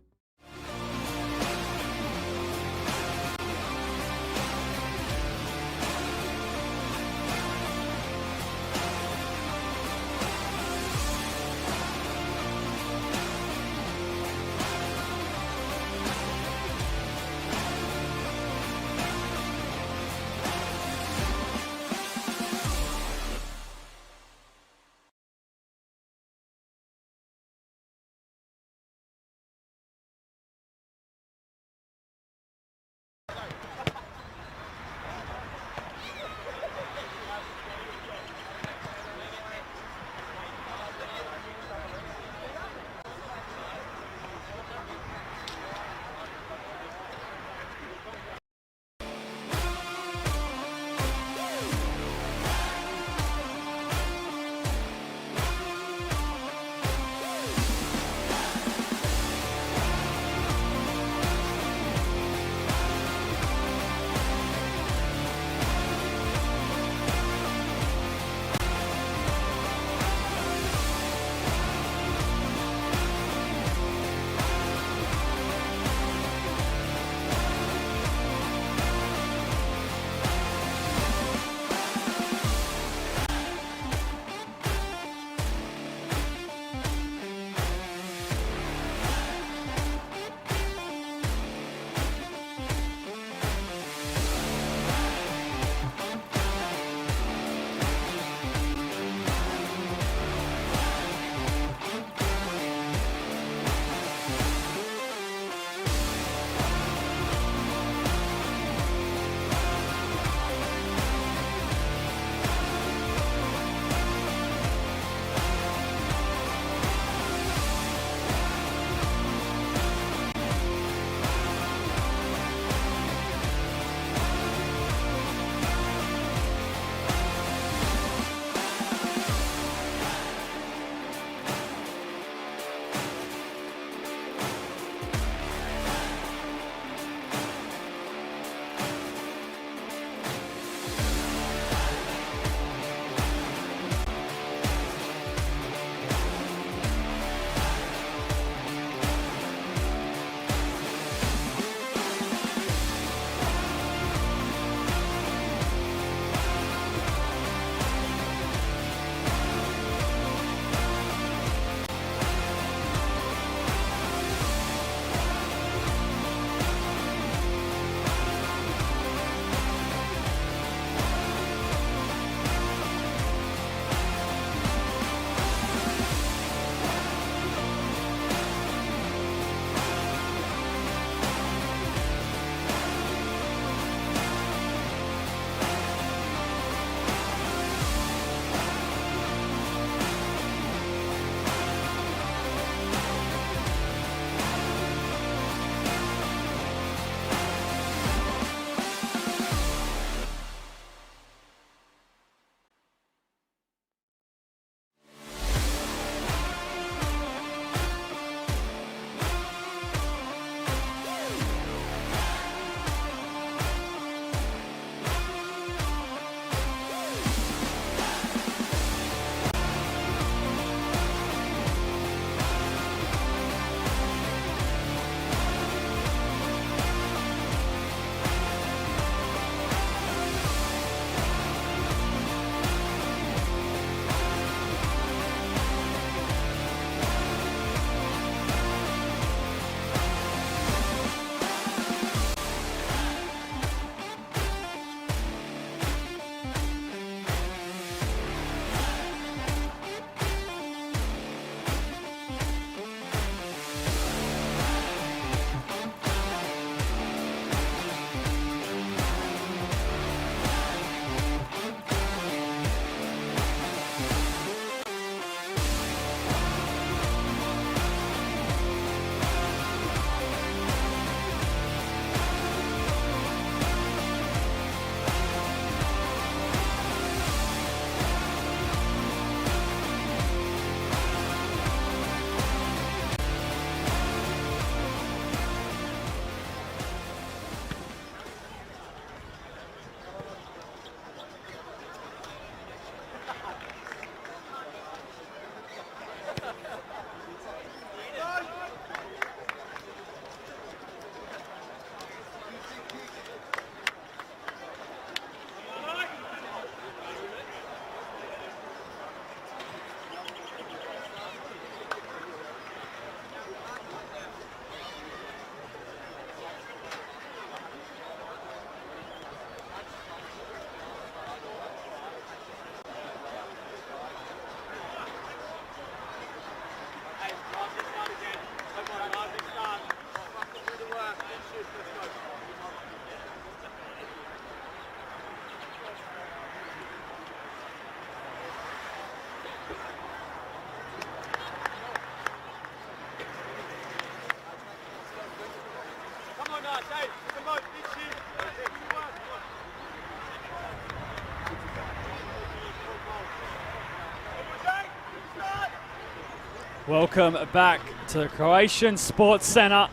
Welcome back to the Croatian Sports Centre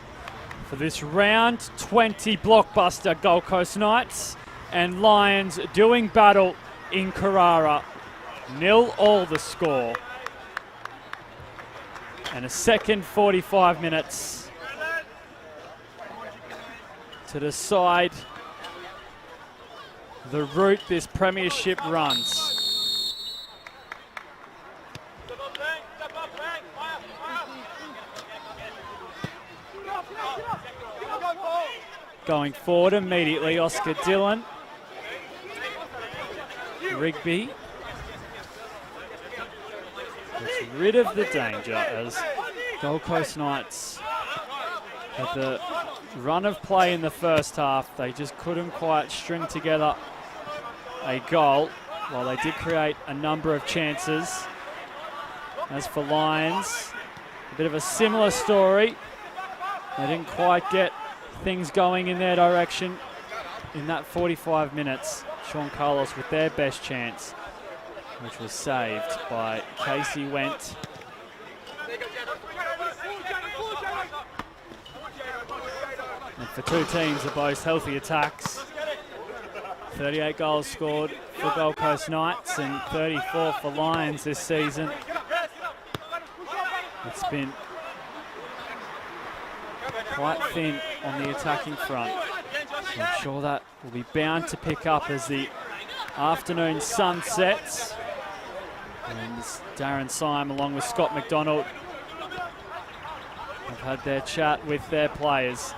for this round 20 blockbuster. Gold Coast Knights and Lions doing battle in Carrara. 0-0 the score. And a second 45 minutes to decide the route this premiership runs. Going forward immediately, Oscar Dillon. Rigby gets rid of the danger as Gold Coast Knights had the run of play in the first half. They just couldn't quite string together a goal, while they did create a number of chances. As for Lions, a bit of a similar story. They didn't quite get things going in their direction in that 45 minutes. Sean Carlos with their best chance, which was saved by Casey Went. And for two teams that boast healthy attacks, 38 goals scored for Gold Coast Knights and 34 for Lions this season. It's been quite thin on the attacking front. So I'm sure that will be bound to pick up as the afternoon sun sets. And Darren Syme along with Scott McDonald have had their chat with their players.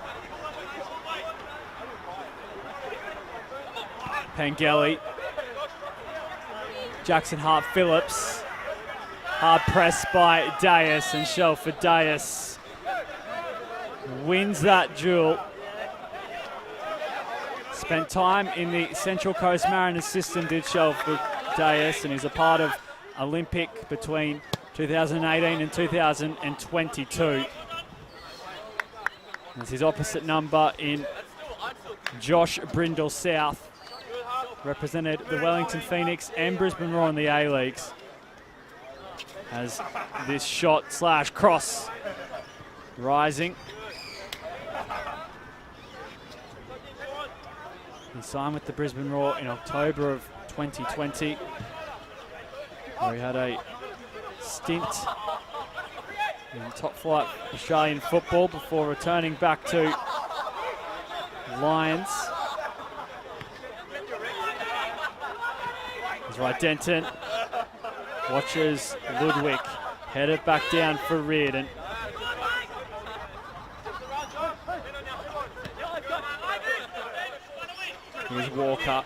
Pengelly, Jackson Hart-Phillips, hard pressed by Dias, and Shelford Dias wins that duel. Spent time in the Central Coast Mariners system, did Shelford Dias, and he's a part of Olympic between 2018 and 2022. That's his opposite number in Josh Brindle South. Represented the Wellington Phoenix and Brisbane Roar in the A-Leagues. As this shot slash cross rising. He signed with the Brisbane Roar in October of 2020, where he had a stint in top flight Australian football before returning back to Lions. He's right, Denton watches Ludwig, headed back down for Reardon. Here's Walker.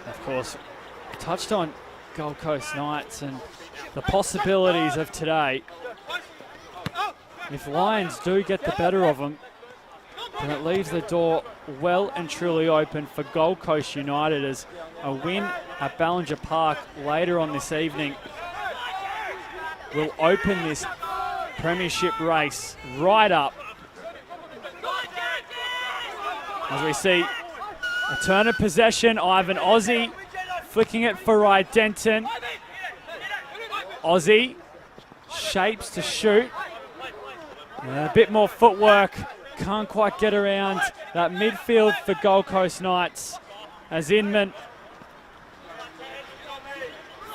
Of course, touched on Gold Coast Knights and the possibilities of today. If Lions do get the better of them, then it leaves the door well and truly open for Gold Coast United, as a win at Ballinger Park later on this evening will open this premiership race right up. As we see a turn of possession, Ivan Ozzie flicking it for Ryan Denton. Ozzie shapes to shoot. A bit more footwork, can't quite get around that midfield for Gold Coast Knights, as Inman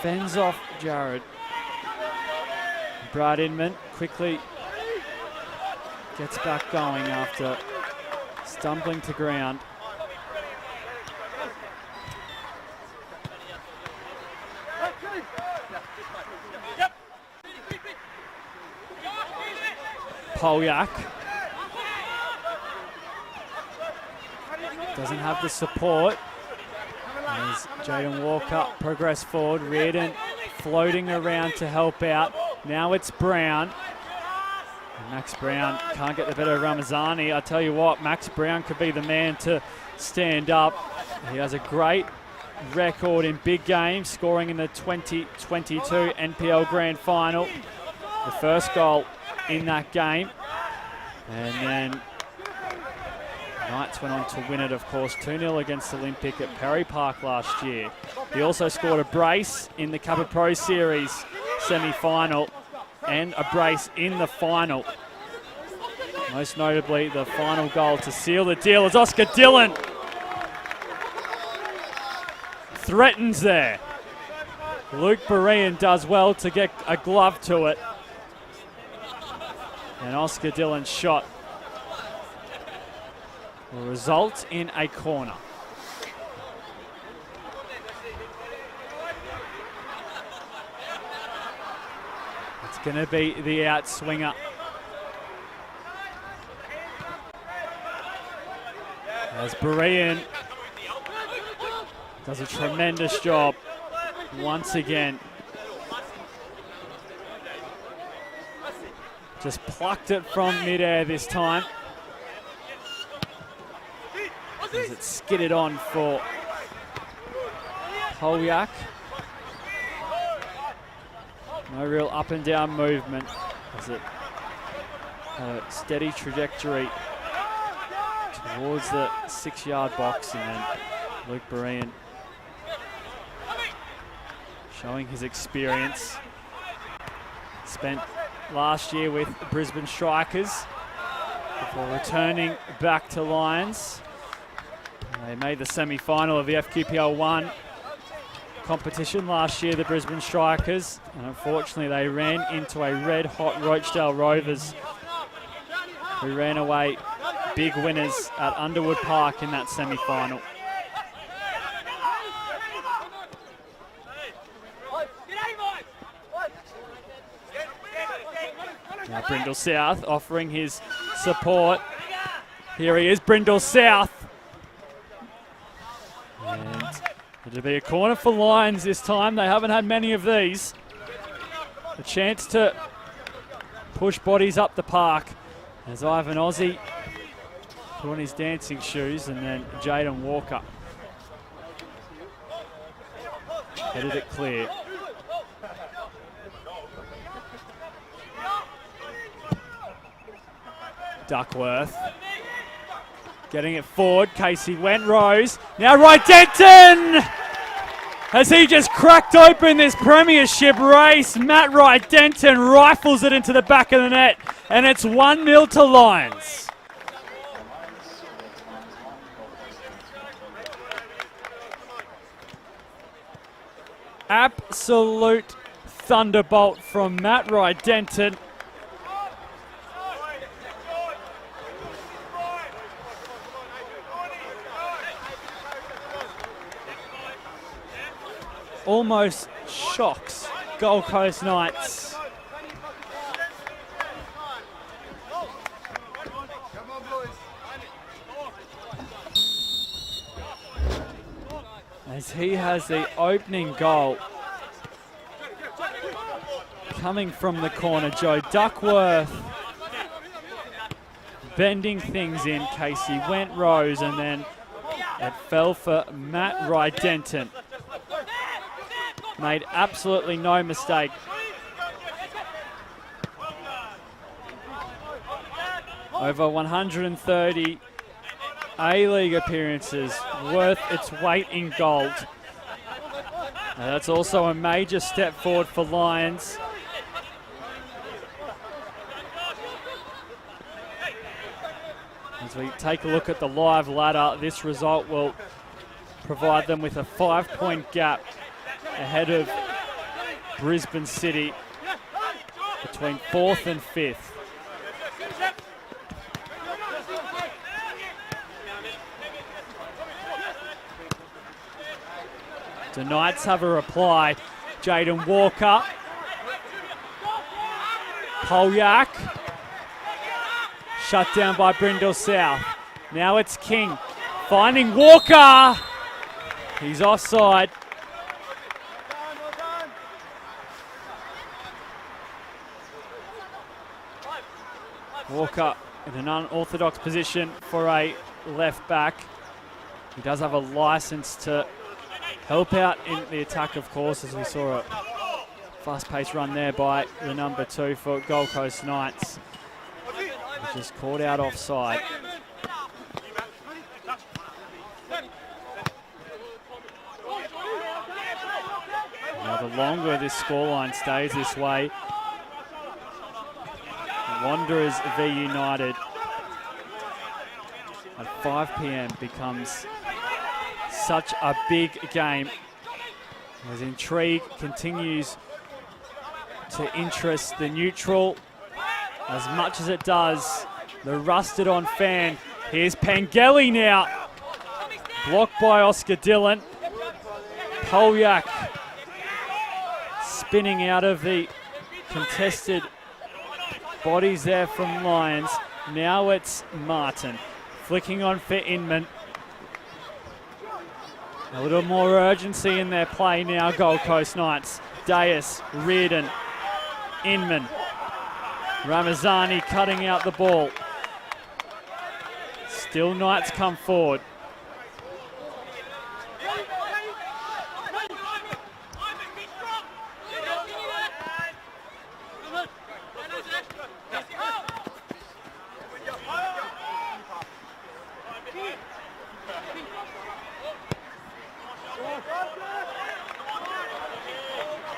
fends off Jared. Brad Inman quickly gets back going after stumbling to ground. Polyak doesn't have the support as Jaden Walker progress forward. Reardon floating around to help out. Now it's Brown. And Max Brown can't get the better of Ramazani. I tell you what, Max Brown could be the man to stand up. He has a great record in big games, scoring in the 2022 NPL Grand Final. The first goal in that game. And then Knights went on to win it, of course, 2-0 against Olympic at Perry Park last year. He also scored a brace in the Kappa Pro Series semi-final and a brace in the final. Most notably, the final goal to seal the deal as Oscar Dillon threatens there. Luke Berean does well to get a glove to it. And Oscar Dillon's shot will result in a corner. It's going to be the outswinger. As Berean does a tremendous job once again. Just plucked it from midair this time. As it skidded on for Polyak. No real up and down movement as it had a steady trajectory towards the 6-yard box, and then Luke Berean showing his experience. Spent last year with Brisbane Strikers before returning back to Lions. They made the semi-final of the FQPL 1 competition last year, the Brisbane Strikers, and unfortunately they ran into a red-hot Rochdale Rovers who ran away big winners at Underwood Park in that semi-final. Now Brindle South offering his support. Here he is, Brindle South. And it'll be a corner for Lions this time. They haven't had many of these. A chance to push bodies up the park as Ivan Ozzie put on his dancing shoes, and then Jaden Walker headed it clear. Duckworth getting it forward. Casey Wentrose. Now Wright Denton! As he just cracked open this premiership race, Matt Wright Denton rifles it into the back of the net, and it's 1-0 to Lions. Absolute thunderbolt from Matt Wright Denton. Almost shocks Gold Coast Knights. As he has the opening goal coming from the corner. Joe Duckworth bending things in. Casey Wentrose, and then it fell for Matt Wright Denton. Made absolutely no mistake. Over 130 A-League appearances, worth its weight in gold. Now that's also a major step forward for Lions. As we take a look at the live ladder, this result will provide them with a 5-point gap ahead of Brisbane City between 4th and 5th. The Knights have a reply. Jaden Walker. Polyak. Shut down by Brindle South. Now it's King finding Walker. He's offside. Walker in an unorthodox position for a left back. He does have a license to help out in the attack, of course, as we saw a fast-paced run there by the number 2 for Gold Coast Knights, which is caught out offside. Now, the longer this scoreline stays this way, Wanderers v United at 5 p.m. becomes such a big game as intrigue continues to interest the neutral as much as it does the rusted-on fan. Here's Pangeli now, blocked by Oscar Dillon. Polyak spinning out of the contested bodies there from Lions. Now it's Martin flicking on for Inman. A little more urgency in their play now, Gold Coast Knights. Deus, Reardon, Inman. Ramazani cutting out the ball. Still Knights come forward.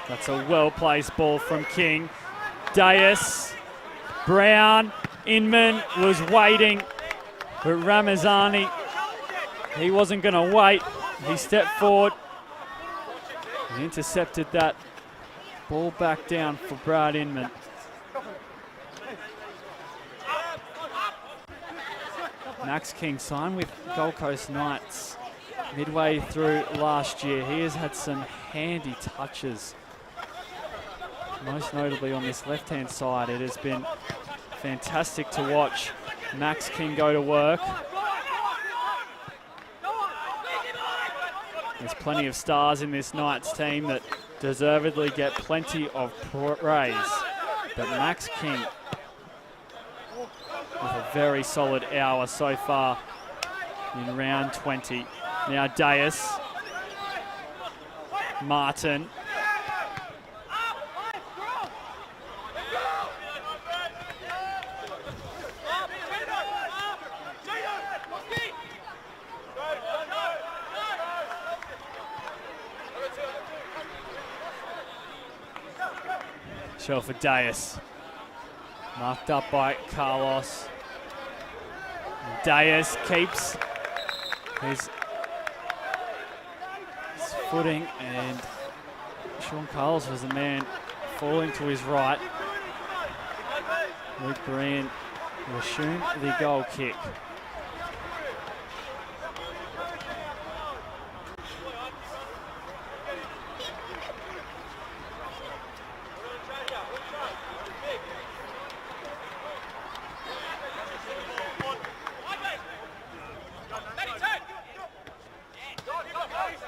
That's a well-placed ball from King. Deus, Brown, Inman was waiting, but Ramazani, he wasn't going to wait. He stepped forward and intercepted that ball back down for Brad Inman. Max King signed with Gold Coast Knights midway through last year. He has had some handy touches, most notably on this left-hand side. It has been fantastic to watch Max King go to work. There's plenty of stars in this Knights team that deservedly get plenty of praise, but Max King with a very solid hour so far in round 20. Now Deus, Martin, shell for Deus, marked up by Carlos. Deus keeps his footing, and Sean Carlos was the man falling to his right. Luke Bryan will assume the goal kick.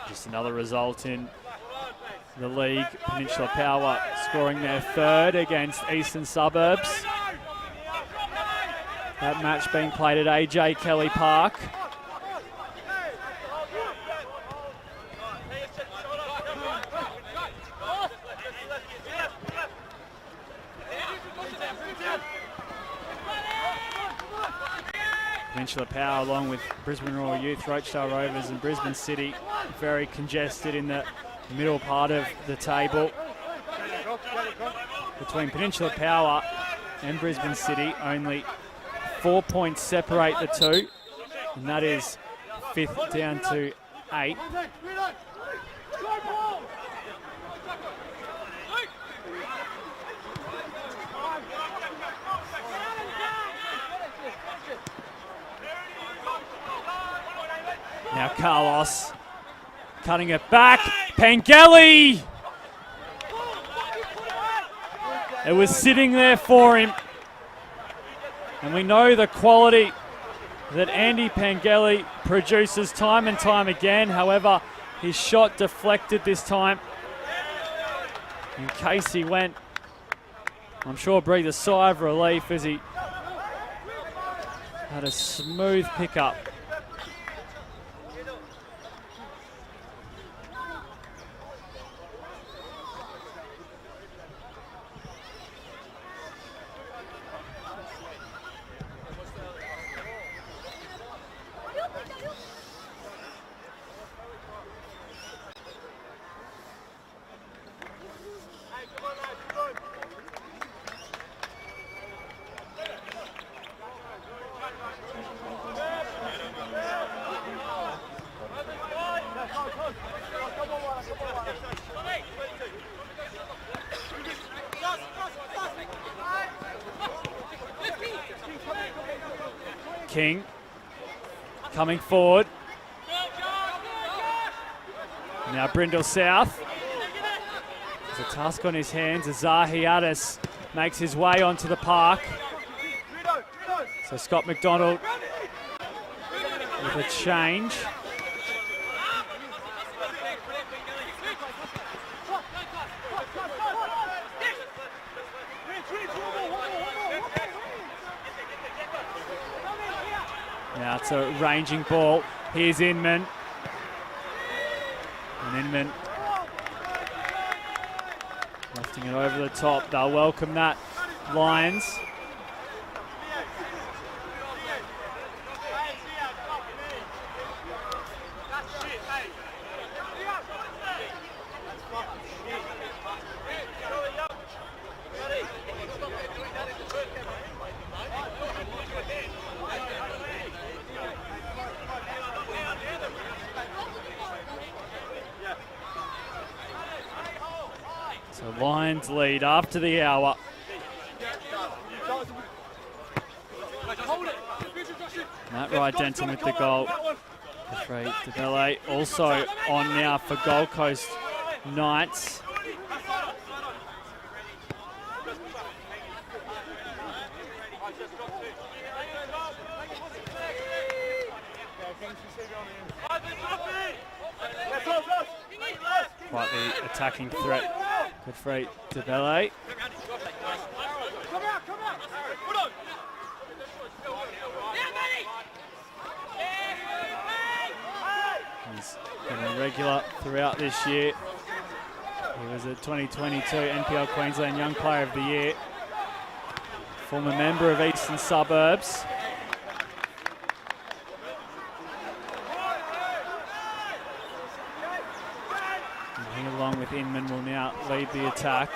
Just another result in the league. Peninsula Power scoring their third against Eastern Suburbs. That match being played at AJ Kelly Park. Peninsula Power, along with Brisbane Royal Youth, Rochedale Rovers and Brisbane City, very congested in the middle part of the table. Between Peninsula Power and Brisbane City, only 4 points separate the two, and that is 5th down to 8. Now Carlos cutting it back. Pangeli! It was sitting there for him. And we know the quality that Andy Pangeli produces time and time again. However, his shot deflected this time. In case he went, I'm sure, breathed a sigh of relief as he Had a smooth pickup. King coming forward. Now Brindle South. There's a task on his hands as Zahiatis makes his way onto the park. So Scott McDonald with a change. Now it's a ranging ball. Here's Inman. And Inman lifting it over the top. They'll welcome that, Lions. So Lions lead after the hour. Matt Rydenton with the goal. Jeffrey DeBelle also on now for Gold Coast Knights. Quite the attacking threat. Good for DeBelle. He's been a regular throughout this year. He was a 2022 NPL Queensland Young Player of the Year. Former member of Eastern Suburbs. And he, along with Inman, will now lead the attack.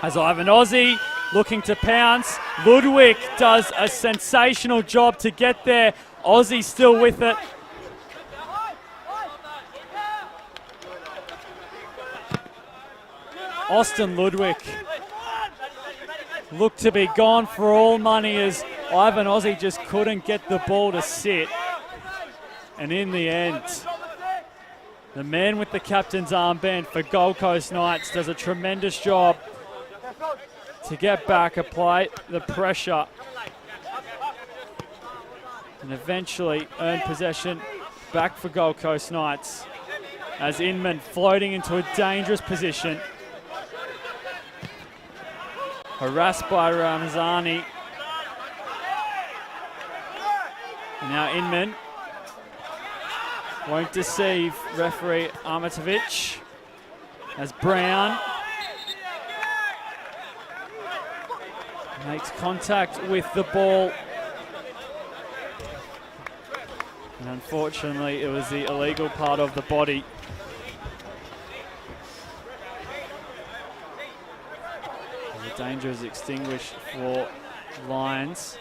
As Ivan Aussie looking to pounce. Ludwig does a sensational job to get there. Aussie still with it. Austin Ludwig looked to be gone for all money as Ivan Aussie just couldn't get the ball to sit. And in the end, the man with the captain's armband for Gold Coast Knights does a tremendous job to get back, apply the pressure, and eventually earn possession back for Gold Coast Knights as Inman floating into a dangerous position. Harassed by Ramzani. And now Inman won't deceive referee Armitovich as Brown makes contact with the ball. And unfortunately, it was the illegal part of the body. The danger is extinguished for Lions.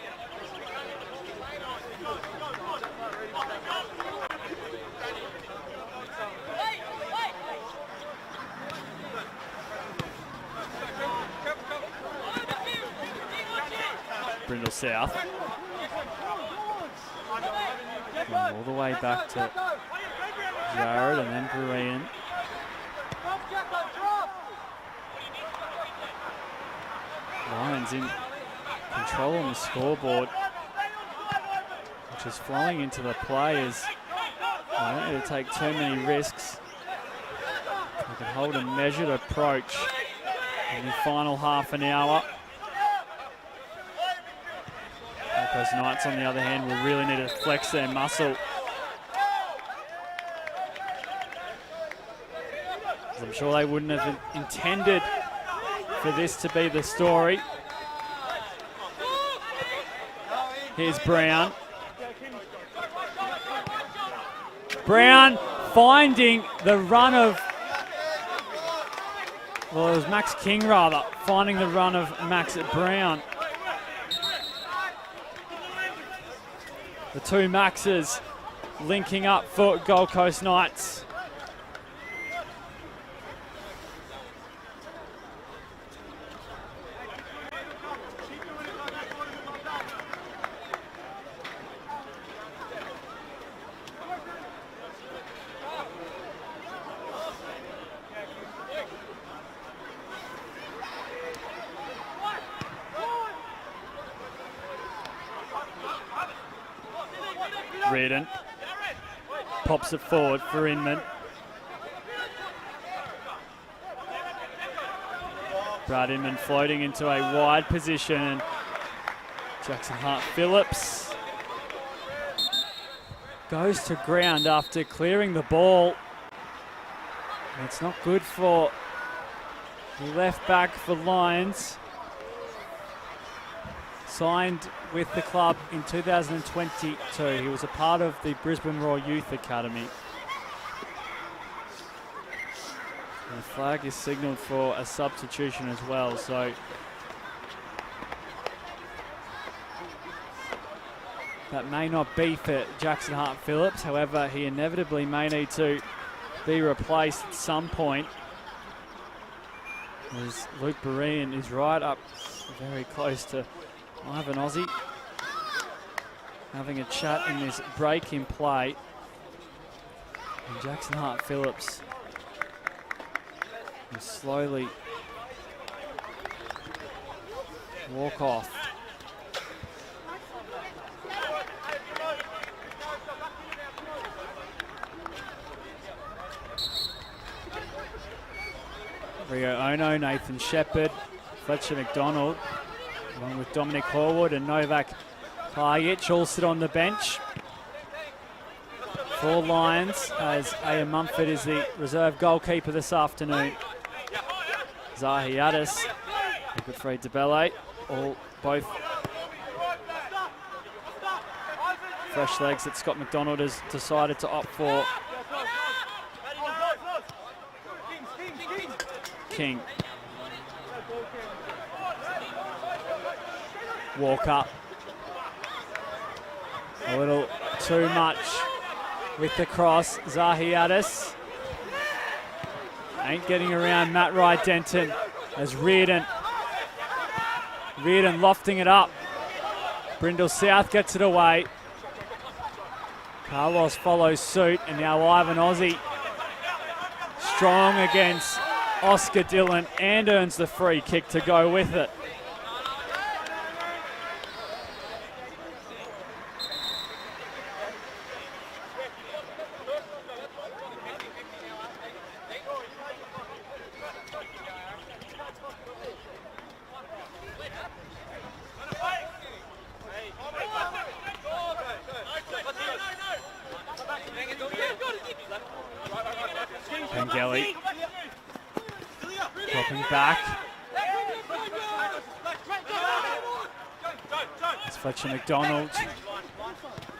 Brindle South. Going all the way back to Jared and then Brian. Lions in control on the scoreboard, which is flowing into the players. They don't need to take too many risks. They can hold a measured approach in the final half an hour. Coast Knights, on the other hand, will really need to flex their muscle. I'm sure they wouldn't have intended for this to be the story. Here's Brown. Brown finding the run of, well, it was Max King rather, finding the run of Max Brown. The two Maxes linking up for Gold Coast Knights. Reardon pops it forward for Inman. Brad Inman floating into a wide position, and Jackson Hart-Phillips goes to ground after clearing the ball. And it's not good for the left back for Lions. Signed with the club in 2022. He was a part of the Brisbane Royal Youth Academy. And the flag is signalled for a substitution as well, so that may not be for Jackson Hart-Phillips. However, he inevitably may need to be replaced at some point, as Luke Berean is right up very close to Ivan Aussie, having a chat in this break in play. And Jackson Hart-Phillips will slowly walk off. Rio Ono, Nathan Shepherd, Fletcher McDonald, along with Dominic Horwood and Novak Klajic, all sit on the bench. For Lions, as Ian Mumford is the reserve goalkeeper this afternoon. Zahi Addis, Godfrey DeBelle, both fresh legs that Scott McDonald has decided to opt for. King. Walker. A little too much with the cross. Zahi Addis ain't getting around Matt Wright-Denton as Reardon lofting it up. Brindle South gets it away. Carlos follows suit, and now Ivan Aussie strong against Oscar Dillon and earns the free kick to go with it. Pengelly dropping back. It's Fletcher McDonald,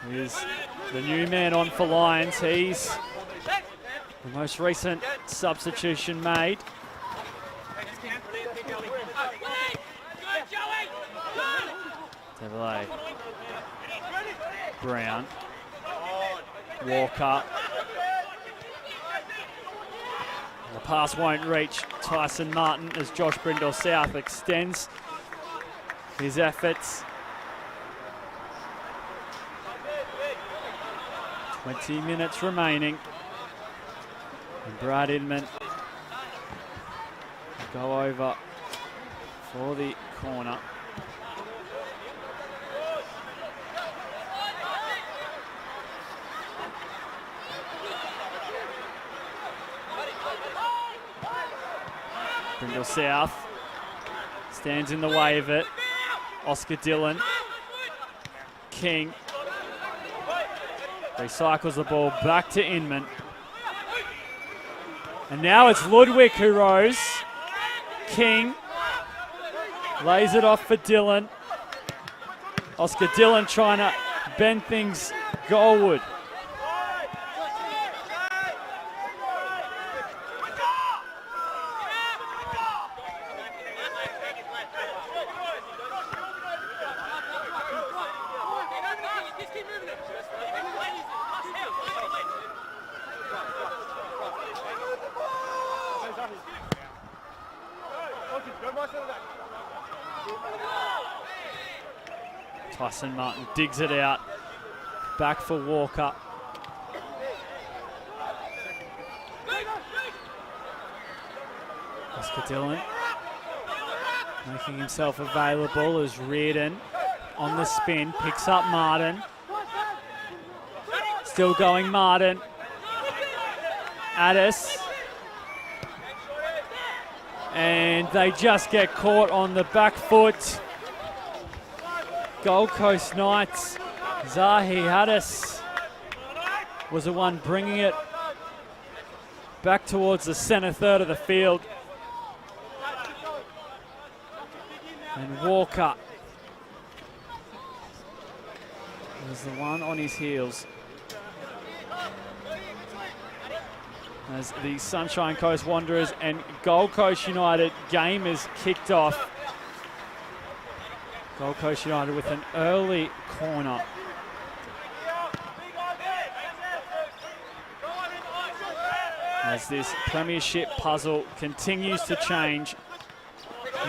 who is the new man on for Lions. He's the most recent substitution made. Devillay, Brown, Walker. The pass won't reach Tyson Martin as Josh Brindle South extends his efforts. 20 minutes remaining. And Brad Inman will go over for the corner. Brindle South stands in the way of it. Oscar Dillon King. Recycles the ball back to Inman. And now it's Ludwig who rose. King lays it off for Dillon. Oscar Dillon trying to bend things goalward. Tyson Martin digs it out. Back for Walker. Oscar Dillon making himself available as Reardon on the spin. Picks up Martin. Still going Martin. Addis. And they just get caught on the back foot. Gold Coast Knights, Zahi Addis was the one bringing it back towards the centre third of the field. And Walker was the one on his heels. As the Sunshine Coast Wanderers and Gold Coast United game is kicked off. Gold Coast United with an early corner. As this premiership puzzle continues to change,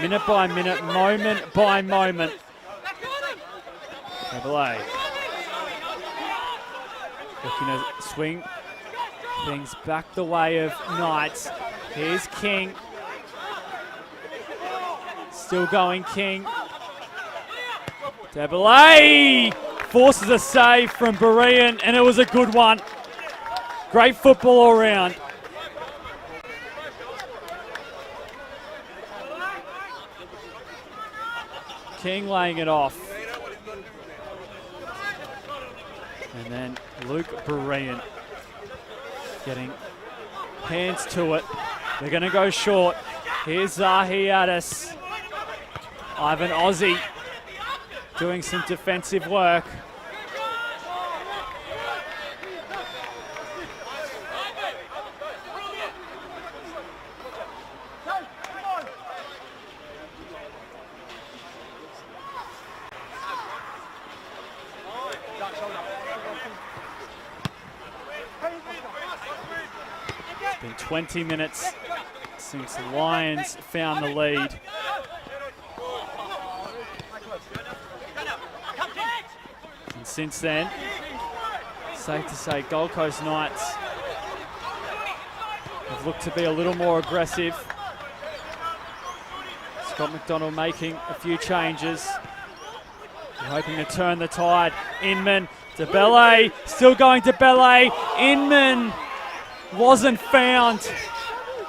minute by minute, moment by moment. Double-A looking to swing things back the way of Knights. Here's King. Still going King. Double-A forces a save from Berean, and it was a good one. Great football all round. King laying it off. And then Luke Berean getting hands to it. They're going to go short. Here's Zahi Addis. Ivan Ozzie doing some defensive work. It's been 20 minutes since the Lions found the lead. And since then, safe to say, Gold Coast Knights have looked to be a little more aggressive. Scott McDonald making a few changes. They're hoping to turn the tide. Inman, DeBelle, still going DeBelle. Inman wasn't found.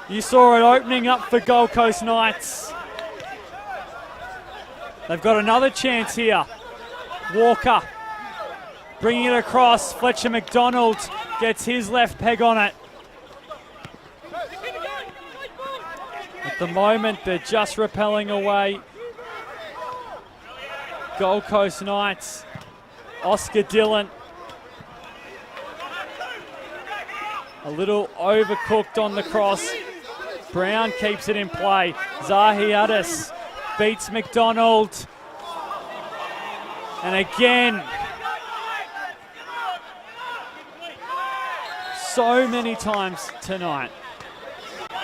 You saw it opening up for Gold Coast Knights. They've got another chance here. Walker bringing it across. Fletcher McDonald gets his left peg on it. At the moment, they're just rappelling away. Gold Coast Knights. Oscar Dillon. A little overcooked on the cross. Brown keeps it in play. Zahi Addis beats McDonald. And again, so many times tonight,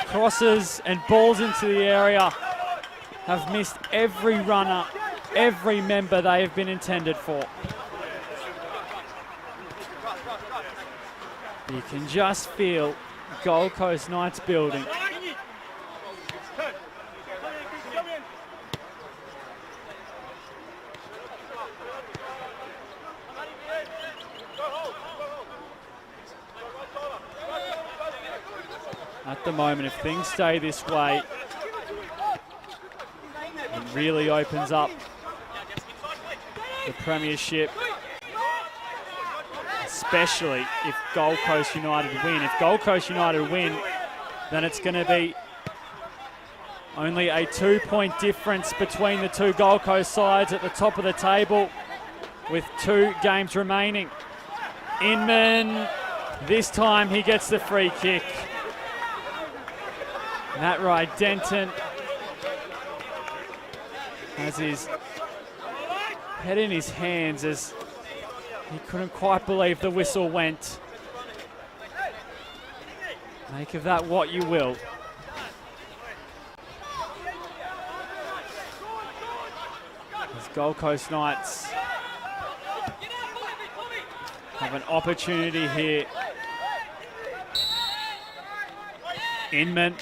crosses and balls into the area have missed every runner, every member they have been intended for. You can just feel Gold Coast Knights building. At the moment, if things stay this way, it really opens up the premiership especially if Gold Coast United win. If Gold Coast United win, then it's going to be only a 2-point difference between the two Gold Coast sides at the top of the table with 2 games remaining. Inman, this time he gets the free kick. Matt Denton has his head in his hands as he couldn't quite believe the whistle went. Make of that what you will. As Gold Coast Knights have an opportunity here. Inman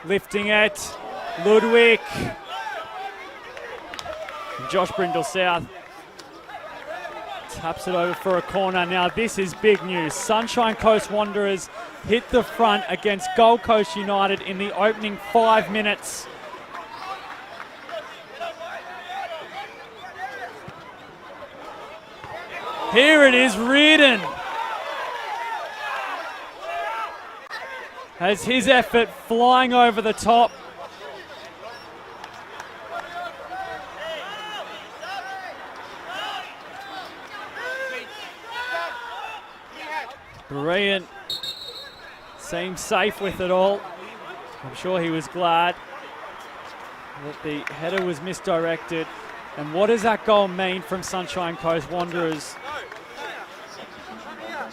lifting it. Ludwig. And Josh Brindle South taps it over for a corner. Now this is big news. Sunshine Coast Wanderers hit the front against Gold Coast United in the opening 5 minutes. Here it is, Reardon has his effort flying over the top. Brilliant. Seems safe with it all. I'm sure he was glad that the header was misdirected. And what does that goal mean from Sunshine Coast Wanderers?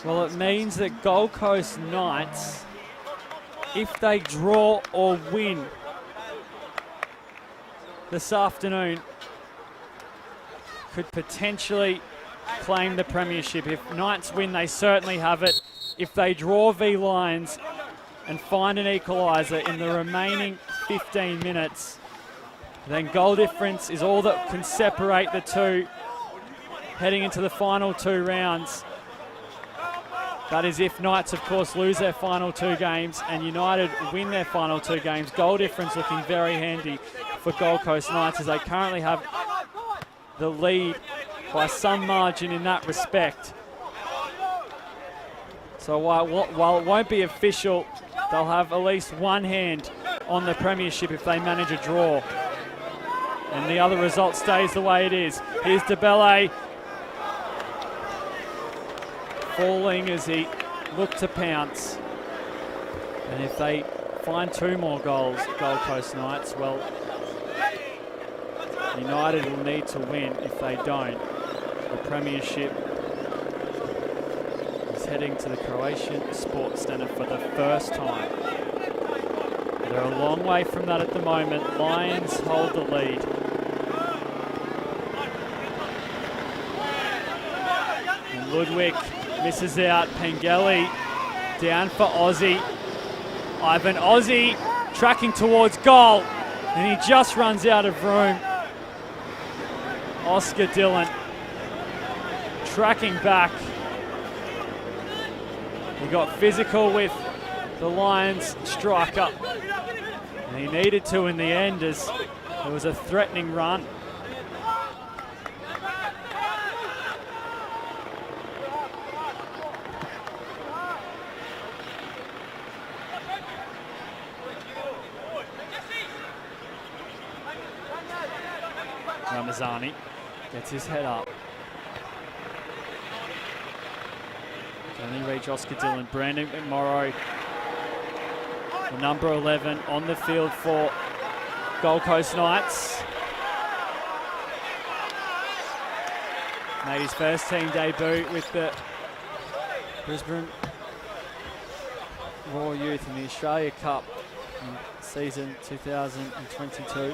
Well, it means that Gold Coast Knights, if they draw or win this afternoon, could potentially claim the premiership. If Knights win, they certainly have it. If they draw v Lions and find an equaliser in the remaining 15 minutes, then goal difference is all that can separate the two heading into the final 2 rounds. That is if Knights, of course, lose their final 2 games and United win their final 2 games. Goal difference looking very handy for Gold Coast Knights as they currently have the lead by some margin in that respect. So while it won't be official, they'll have at least one hand on the premiership if they manage a draw. And the other result stays the way it is. Here's DeBelle falling as he looked to pounce. And if they find 2 more goals, Gold Coast Knights, well, United will need to win. If they don't, the premiership is heading to the Croatian Sports Centre for the first time. They're a long way from that at the moment. Lions hold the lead. And Ludwig misses out. Pengelly down for Aussie. Ivan Aussie tracking towards goal. And he just runs out of room. Oscar Dillon tracking back. He got physical with the Lions striker. And he needed to in the end as there was a threatening run. Ramazani gets his head up. Can he reach Oscar Dillon? Brandon McMorrow, the number 11 on the field for Gold Coast Knights. Made his first team debut with the Brisbane Royal Youth in the Australia Cup in season 2022.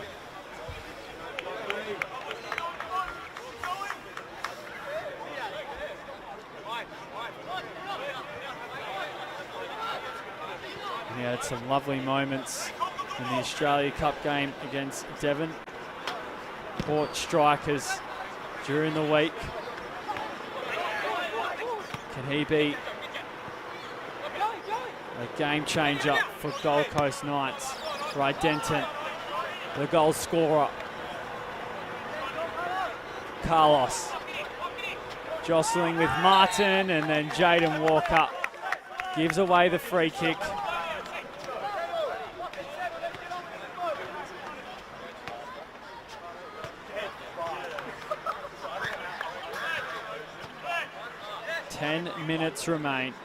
He had some lovely moments in the Australia Cup game against Devon. Port strikers during the week. Can he be a game changer for Gold Coast Knights? Denton, the goal scorer. Carlos Jostling with Martin, and then Jaden Walker gives away the free kick. Ten minutes remain.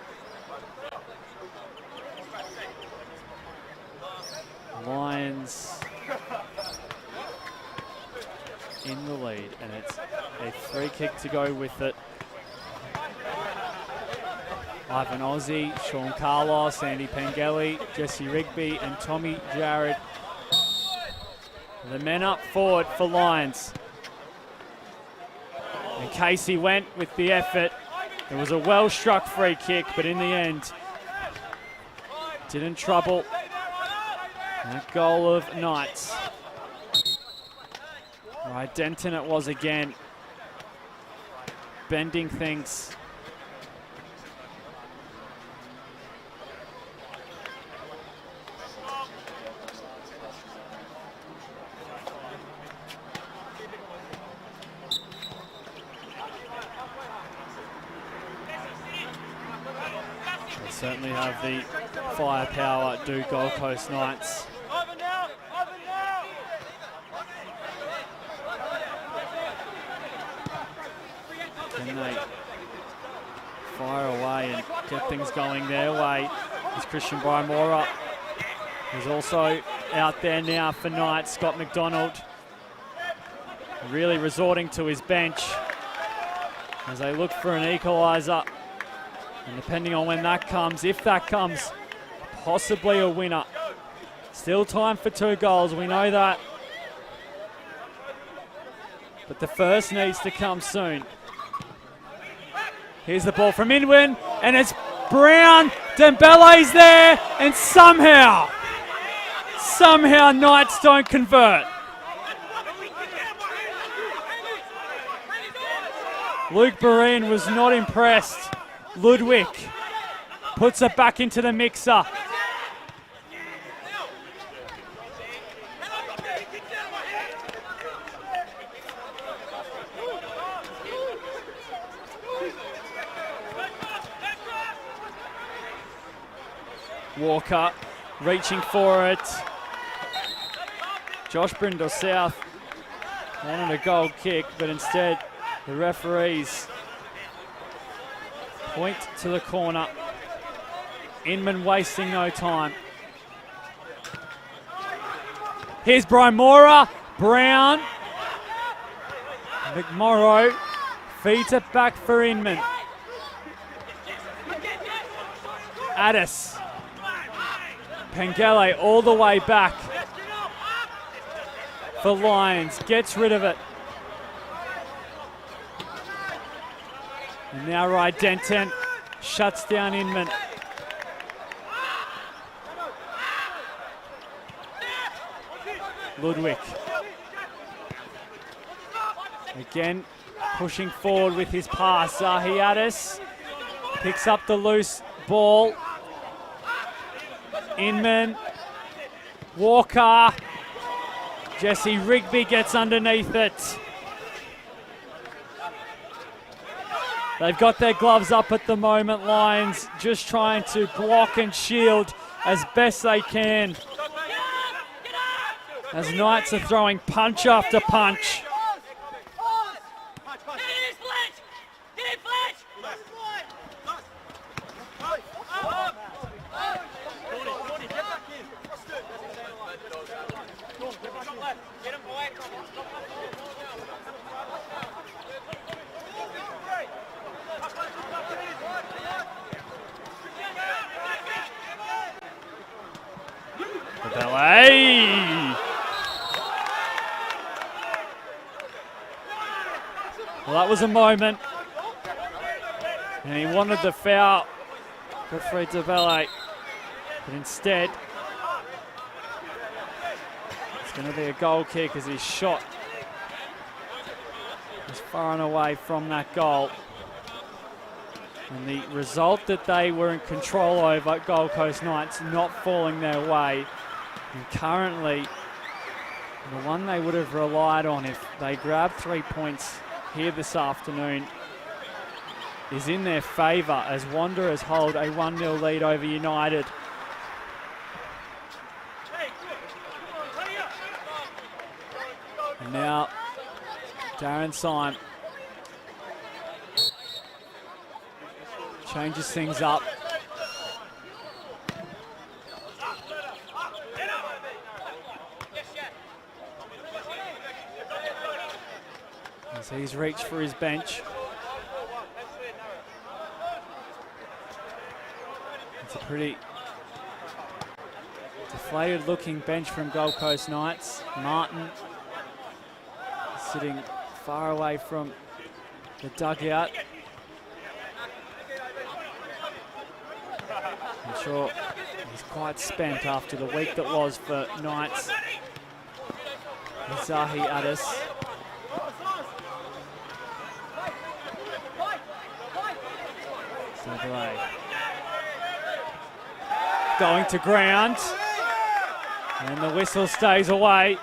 Lions in the lead, and it's a free kick to go with it. Ivan Ozzie, Sean Carlos, Andy Pengelly, Jesse Rigby, and Tommy Jarrett. The men up forward for Lions. And Casey went with the effort. It was a well-struck free kick, but in the end, didn't trouble that goal of Knights. Right, Denton it was again. Bending things. They certainly have the firepower, do Gold Coast Knights. Can they fire away and get things going their way? Is Christian Brymora, who's also out there now for Knights. Scott McDonald really resorting to his bench as they look for an equaliser. And depending on when that comes, if that comes, possibly a winner. Still time for 2 goals, we know that. But the first needs to come soon. Here's the ball from Inwin, and it's Brown. Dembele's there, and somehow Knights don't convert. Luke Barine was not impressed. Ludwig puts it back into the mixer. Walker reaching for it. Josh Brindle South wanted a goal kick, but instead the referees point to the corner. Inman wasting no time. Here's Brymora. Brown. McMorrow feeds it back for Inman. Addis. Pengele all the way back for Lions. Gets rid of it. And now Ryan Denton shuts down Inman. Ludwig. Again, pushing forward with his pass. Zahiadis picks up the loose ball. Inman. Walker. Jesse Rigby gets underneath it. They've got their gloves up at the moment, Lions, just trying to block and shield as best they can. As Knights are throwing punch after punch. Well, that was a moment. And he wanted the foul. Godfrey Debele. But instead, it's going to be a goal kick as his shot is far and away from that goal. And the result that they were in control over, Gold Coast Knights, not falling their way. And currently, the one they would have relied on if they grabbed 3 points here this afternoon is in their favour as Wanderers hold a 1-0 lead over United. And now Darren Syme changes things up. As he's reached for his bench. It's a pretty deflated looking bench from Gold Coast Knights. Martin sitting far away from the dugout. I'm sure he's quite spent after the week that was for Knights. Zahi Addis. Going to ground. And the whistle stays away.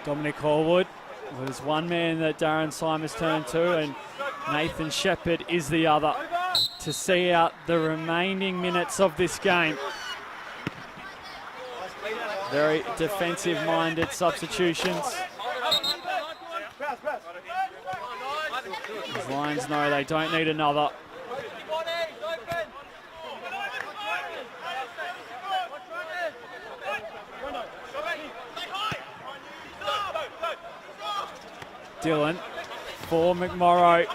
Dominic Horwood was one man that Darren Syme has turned to, and Nathan Shepherd is the other to see out the remaining minutes of this game. Very defensive-minded substitutions. The Lions know they don't need another. Dylan for McMorrow.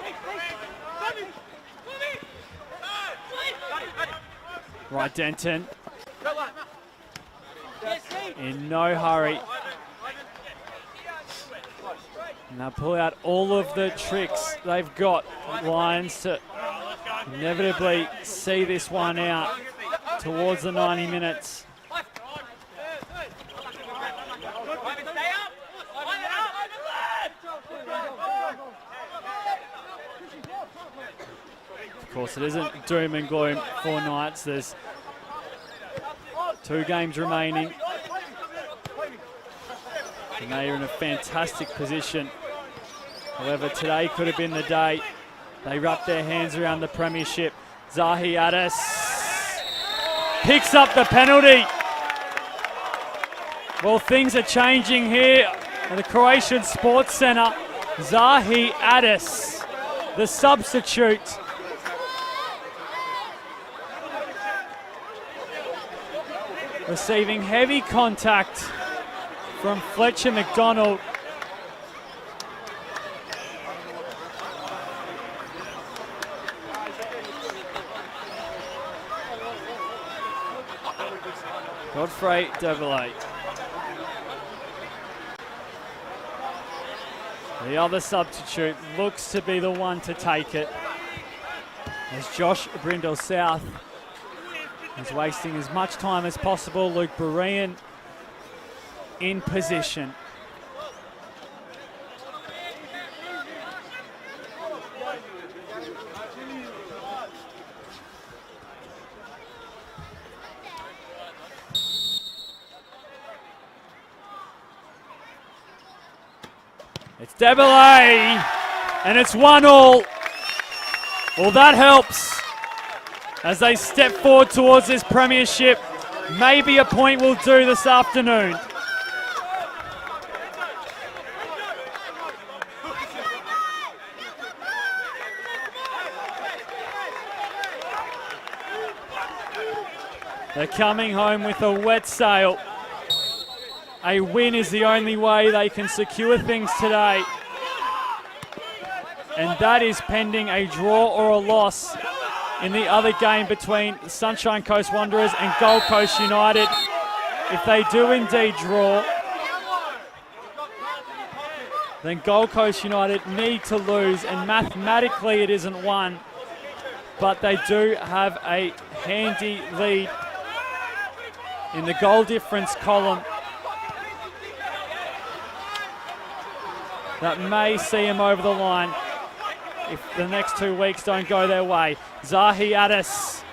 Right, Denton. In no hurry. And they'll pull out all of the tricks they've got, Lions, to inevitably see this one out towards the 90 minutes. Of course, it isn't doom and gloom for Knights. There's 2 games remaining. And they are in a fantastic position. However, today could have been the day. They wrapped their hands around the premiership. Zahi Addis picks up the penalty. Well, things are changing here at the Croatian Sports Centre. Zahi Addis, the substitute. Receiving heavy contact from Fletcher McDonald. Godfrey Devilay. The other substitute looks to be the one to take it, as Josh Brindle South is wasting as much time as possible. Luke Berean in position. It's Debilay, and it's 1-1. Well, that helps as they step forward towards this premiership. Maybe a point will do this afternoon. They're coming home with a wet sail. A win is the only way they can secure things today. And that is pending a draw or a loss in the other game between Sunshine Coast Wanderers and Gold Coast United. If they do indeed draw, then Gold Coast United need to lose, and mathematically it isn't one, but they do have a handy lead in the goal difference column that may see them over the line if the next 2 weeks don't go their way. Zahi Addis,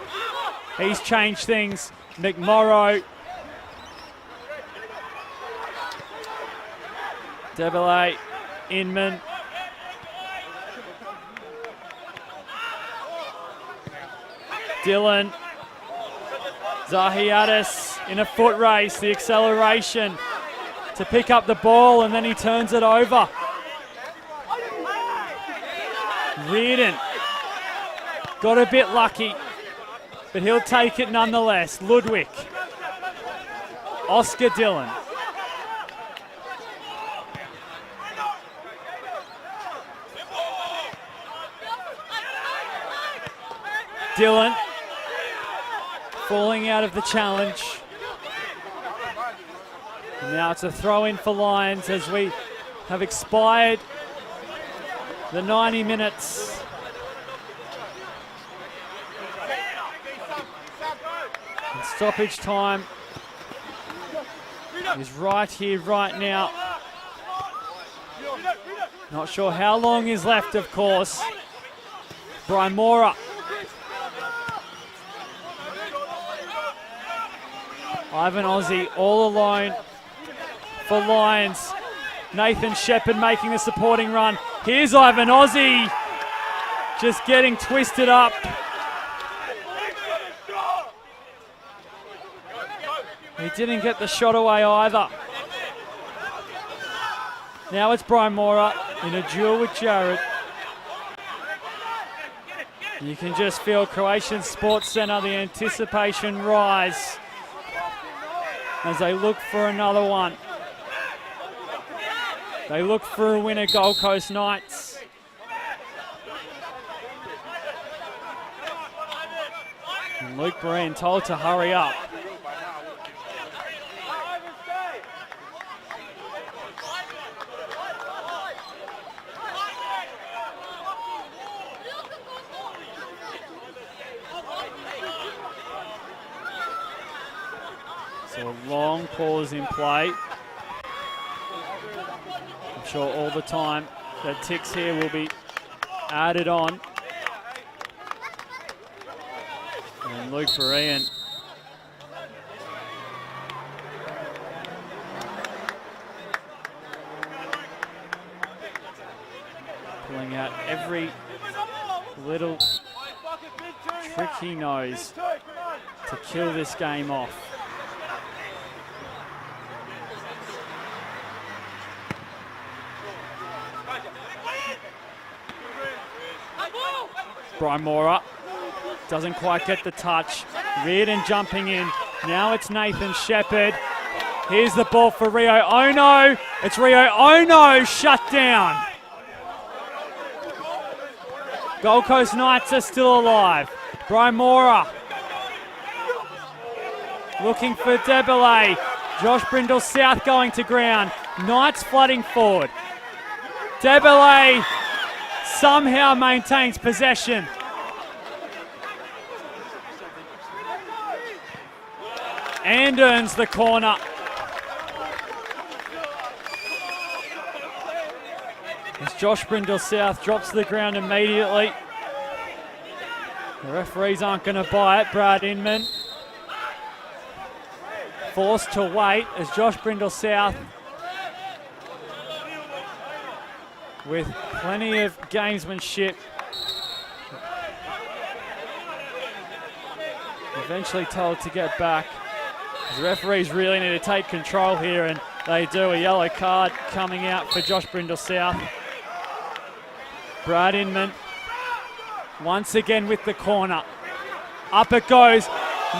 he's changed things. McMorrow. Debele, Inman. Dillon. Zahiatis in a foot race, the acceleration to pick up the ball, and then he turns it over. Reardon got a bit lucky, but he'll take it nonetheless. Ludwig. Oscar Dillon. Dillon falling out of the challenge. And now it's a throw in for Lions as we have expired the 90 minutes. And stoppage time is right here, right now. Not sure how long is left, of course. Brymora. Ivan Ozzie all alone for Lions. Nathan Shepherd making the supporting run. Here's Ivan Ozzie just getting twisted up. He didn't get the shot away either. Now it's Brymora in a duel with Jared. You can just feel Croatian Sports Centre, the anticipation rise as they look for another one. They look for a winner, Gold Coast Knights. And Luke Breen told to hurry up. So a long pause in play. I'm sure all the time that ticks here will be added on. And Luke Breen pulling out every little trick he knows to kill this game off. Brymora doesn't quite get the touch. Reardon jumping in. Now it's Nathan Shepherd. Here's the ball for Rio Ono. It's Rio Ono shut down. Gold Coast Knights are still alive. Brymora looking for Debele. Josh Brindle South going to ground. Knights flooding forward. Debele somehow maintains possession. And earns the corner. As Josh Brindle South drops to the ground immediately. The referees aren't going to buy it. Brad Inman forced to wait as Josh Brindle South, with plenty of gamesmanship, eventually told to get back. The referees really need to take control here, and they do. A yellow card coming out for Josh Brindle South. Brad Inman once again with the corner. Up it goes.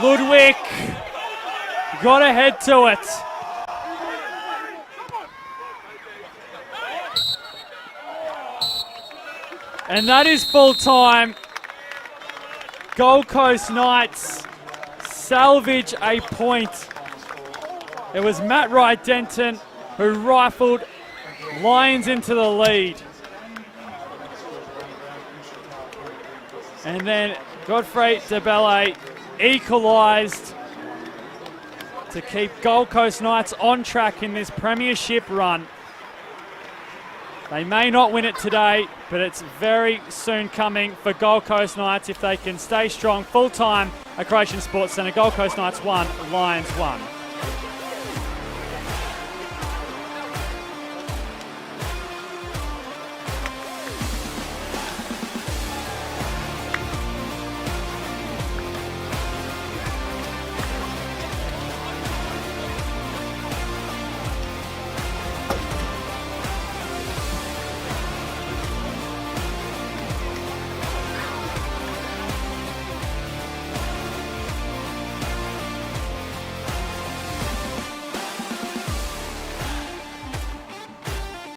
Ludwig got to head to it. And that is full time. Gold Coast Knights salvage a point. It was Matt Wright Denton who rifled Lions into the lead. And then Godfrey Debele equalised to keep Gold Coast Knights on track in this premiership run. They may not win it today, but it's very soon coming for Gold Coast Knights if they can stay strong full time at Croatian Sports Centre. Gold Coast Knights 1, Lions 1.